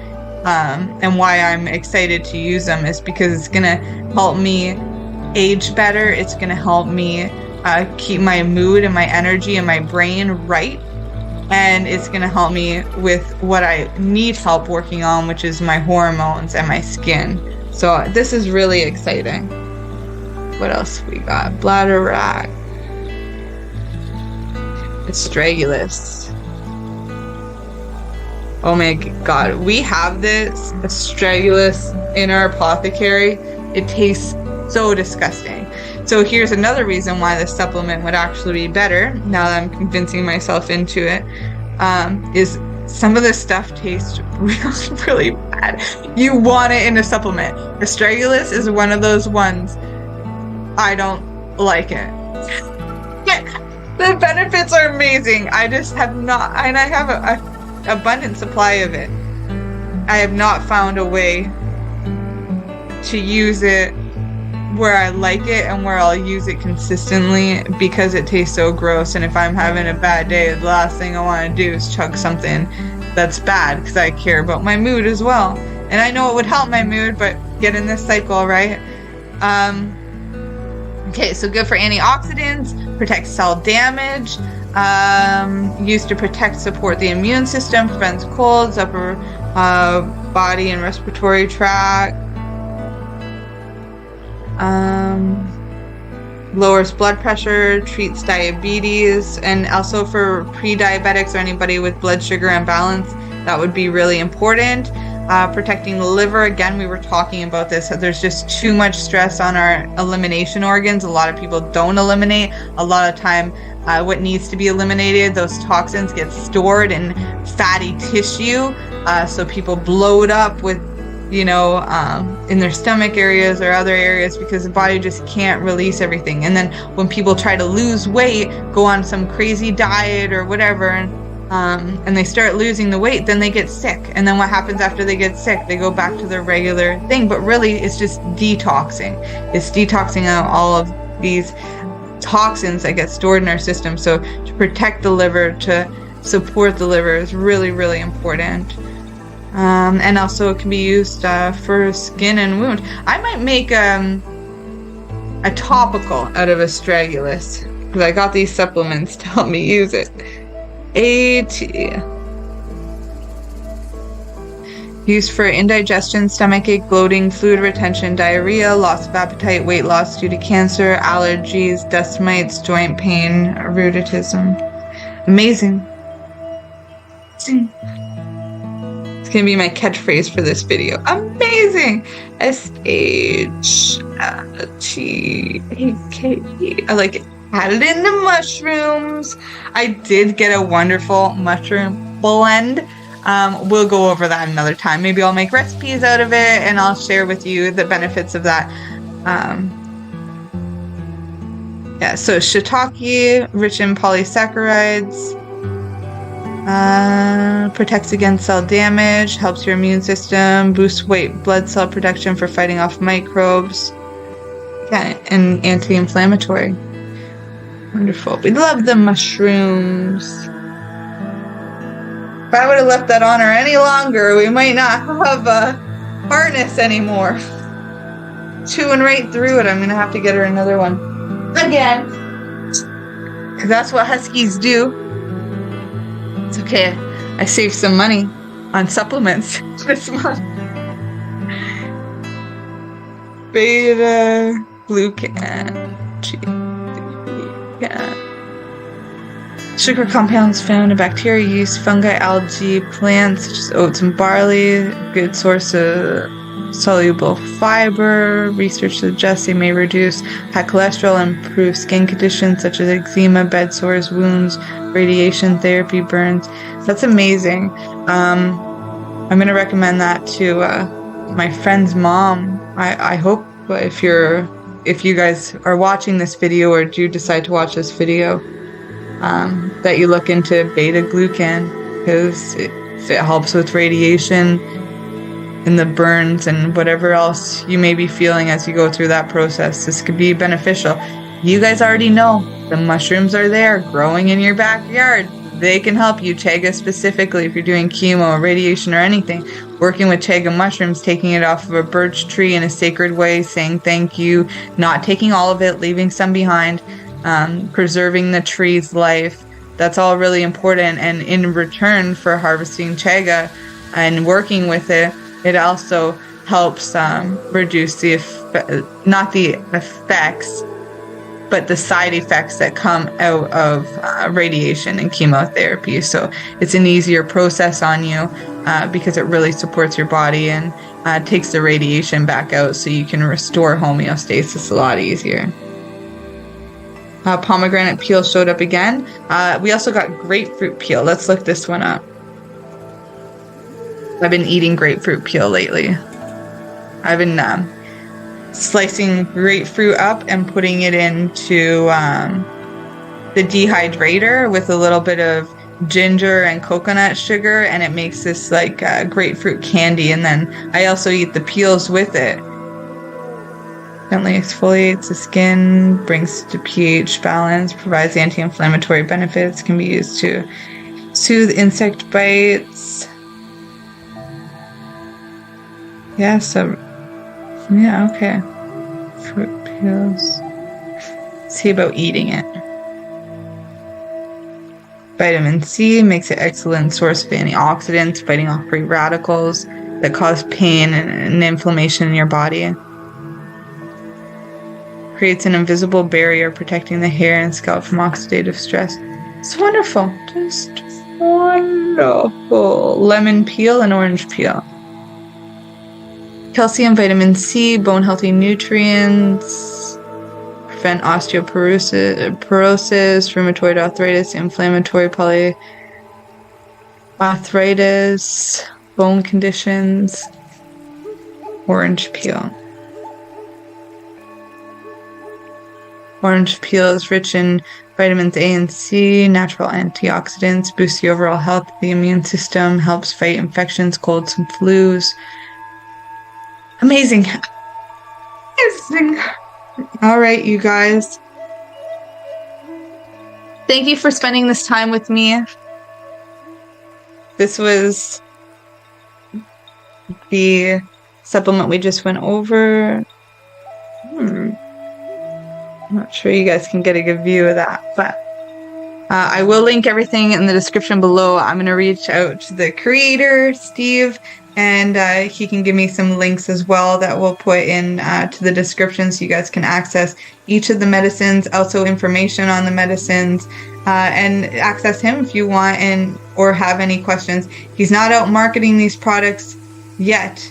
and why I'm excited to use them, is because it's going to help me age better. It's going to help me keep my mood and my energy and my brain right. And it's going to help me with what I need help working on, which is my hormones and my skin. So this is really exciting. What else we got? Bladderwrack. Astragalus. Oh my god, we have this astragalus in our apothecary. It tastes so disgusting. So here's another reason why the supplement would actually be better, now that I'm convincing myself into it, is some of this stuff tastes really, really bad. You want it in a supplement. Astragalus is one of those ones. I don't like it. The benefits are amazing. I just have not, and I have an abundant supply of it. I have not found a way to use it where I like it and where I'll use it consistently, because it tastes so gross. And if I'm having a bad day, the last thing I want to do is chug something that's bad, because I care about my mood as well. And I know it would help my mood, but get in this cycle, right? Okay, so good for antioxidants, protects cell damage, used to protect, support the immune system, prevents colds, upper body and respiratory tract, lowers blood pressure, treats diabetes, and also for pre-diabetics or anybody with blood sugar imbalance, that would be really important. Protecting the liver, again, we were talking about this. There's just too much stress on our elimination organs. A lot of people don't eliminate. A lot of time, what needs to be eliminated, those toxins get stored in fatty tissue. So people bloat up with, in their stomach areas or other areas, because the body just can't release everything. And then when people try to lose weight, go on some crazy diet or whatever, and they start losing the weight, then they get sick. And then what happens after they get sick? They go back to their regular thing. But really, it's just detoxing. It's detoxing out all of these toxins that get stored in our system. So to protect the liver, to support the liver is really, really important. And also it can be used for skin and wound. I might make a topical out of astragalus, because I got these supplements to help me use it. AT. Used for indigestion, stomachache, bloating, fluid retention, diarrhea, loss of appetite, weight loss due to cancer, allergies, dust mites, joint pain, rheumatism. Amazing. It's going to be my catchphrase for this video. Amazing. SHTAKE. I like it. Added in the mushrooms. I did get a wonderful mushroom blend. We'll go over that another time. Maybe I'll make recipes out of it, and I'll share with you the benefits of that. So shiitake, rich in polysaccharides, protects against cell damage, helps your immune system, boosts white blood cell production for fighting off microbes, and anti-inflammatory. Wonderful. We love the mushrooms. If I would have left that on her any longer, we might not have a harness anymore. Chewing right through it. I'm going to have to get her another one. Again. Because that's what huskies do. It's okay. I saved some money on supplements this month. Beta glucan. Sugar compounds found in bacteria, yeast, fungi, algae, plants such as oats and barley. Good source of soluble fiber. Research suggests they may reduce high cholesterol and improve skin conditions such as eczema, bed sores, wounds, radiation therapy, burns. That's amazing. I'm going to recommend that to my friend's mom. I hope if you guys are watching this video or do decide to watch this video, that you look into beta glucan, because it helps with radiation and the burns and whatever else you may be feeling as you go through that process. This could be beneficial. You guys already know the mushrooms are there growing in your backyard. They can help you. Chaga specifically, if you're doing chemo, radiation, or anything. Working with chaga mushrooms, taking it off of a birch tree in a sacred way, saying thank you, not taking all of it, leaving some behind, preserving the tree's life. That's all really important. And in return for harvesting chaga and working with it, it also helps reduce not the effects, but the side effects that come out of radiation and chemotherapy. So it's an easier process on you because it really supports your body and takes the radiation back out, so you can restore homeostasis a lot easier. Pomegranate peel showed up again. We also got grapefruit peel. Let's look this one up. I've been eating grapefruit peel lately. I've been slicing grapefruit up and putting it into the dehydrator with a little bit of ginger and coconut sugar, and it makes this like grapefruit candy. And then I also eat the peels with it. Gently exfoliates the skin, brings to pH balance, provides anti-inflammatory benefits, can be used to soothe insect bites. Yeah, okay. Fruit peels. See about eating it. Vitamin C makes an excellent source of antioxidants, fighting off free radicals that cause pain and inflammation in your body. Creates an invisible barrier protecting the hair and scalp from oxidative stress. It's wonderful. Just wonderful. Lemon peel and orange peel. Calcium, vitamin C, bone healthy nutrients. Prevent osteoporosis, rheumatoid arthritis, inflammatory polyarthritis, bone conditions. Orange peel. Orange peel is rich in vitamins A and C, natural antioxidants, boosts the overall health of the immune system, helps fight infections, colds, and flus. Amazing. Amazing. All right, you guys. Thank you for spending this time with me. This was the supplement we just went over. I'm not sure you guys can get a good view of that, but I will link everything in the description below. I'm going to reach out to the creator, Steve, and he can give me some links as well that we'll put in to the description so you guys can access each of the medicines, also information on the medicines, and access him if you want or have any questions. He's not out marketing these products yet,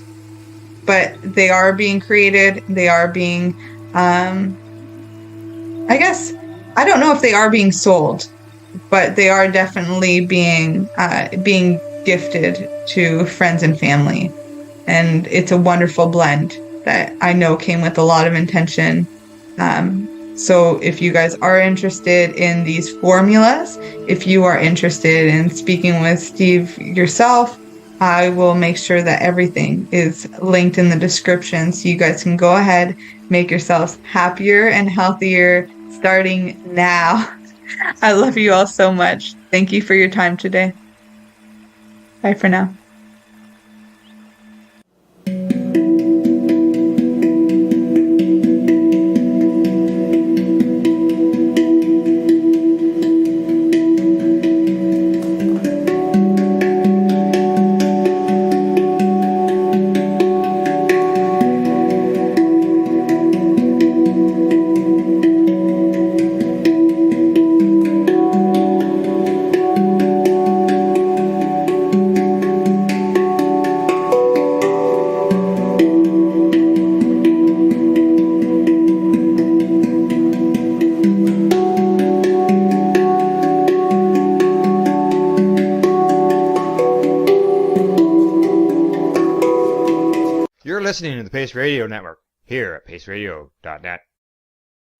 but they are being created. They are being... I guess, I don't know if they are being sold, but they are definitely being gifted to friends and family. And it's a wonderful blend that I know came with a lot of intention. So if you guys are interested in these formulas, if you are interested in speaking with Steve yourself, I will make sure that everything is linked in the description so you guys can go ahead, make yourselves happier and healthier starting now. I love you all so much. Thank you for your time today. Bye for now. Listening to the Pace Radio Network here at paceradio.net.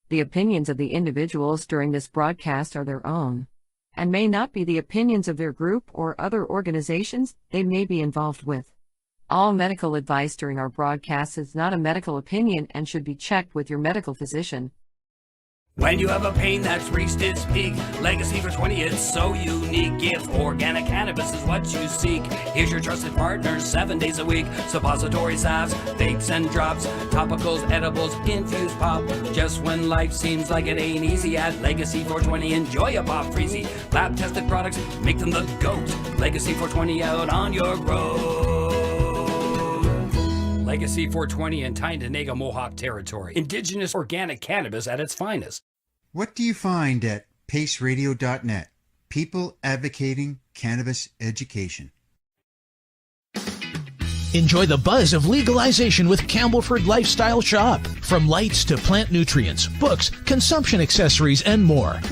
The opinions of the individuals during this broadcast are their own, and may not be the opinions of their group or other organizations they may be involved with. All medical advice during our broadcast is not a medical opinion and should be checked with your medical physician. When you have a pain that's reached its peak, Legacy for 20, it's so unique. If organic cannabis is what you seek, here's your trusted partner 7 days a week. Suppository salves, vapes and drops, topicals, edibles, infused pop. Just when life seems like it ain't easy, at Legacy 420 enjoy a pop freezy. Lab tested products make them the GOAT. Legacy 420 out on your road. Legacy 420 in Tyndonega Mohawk territory. Indigenous organic cannabis at its finest. What do you find at paceradio.net? People advocating cannabis education. Enjoy the buzz of legalization with Campbellford Lifestyle Shop. From lights to plant nutrients, books, consumption accessories, and more. We've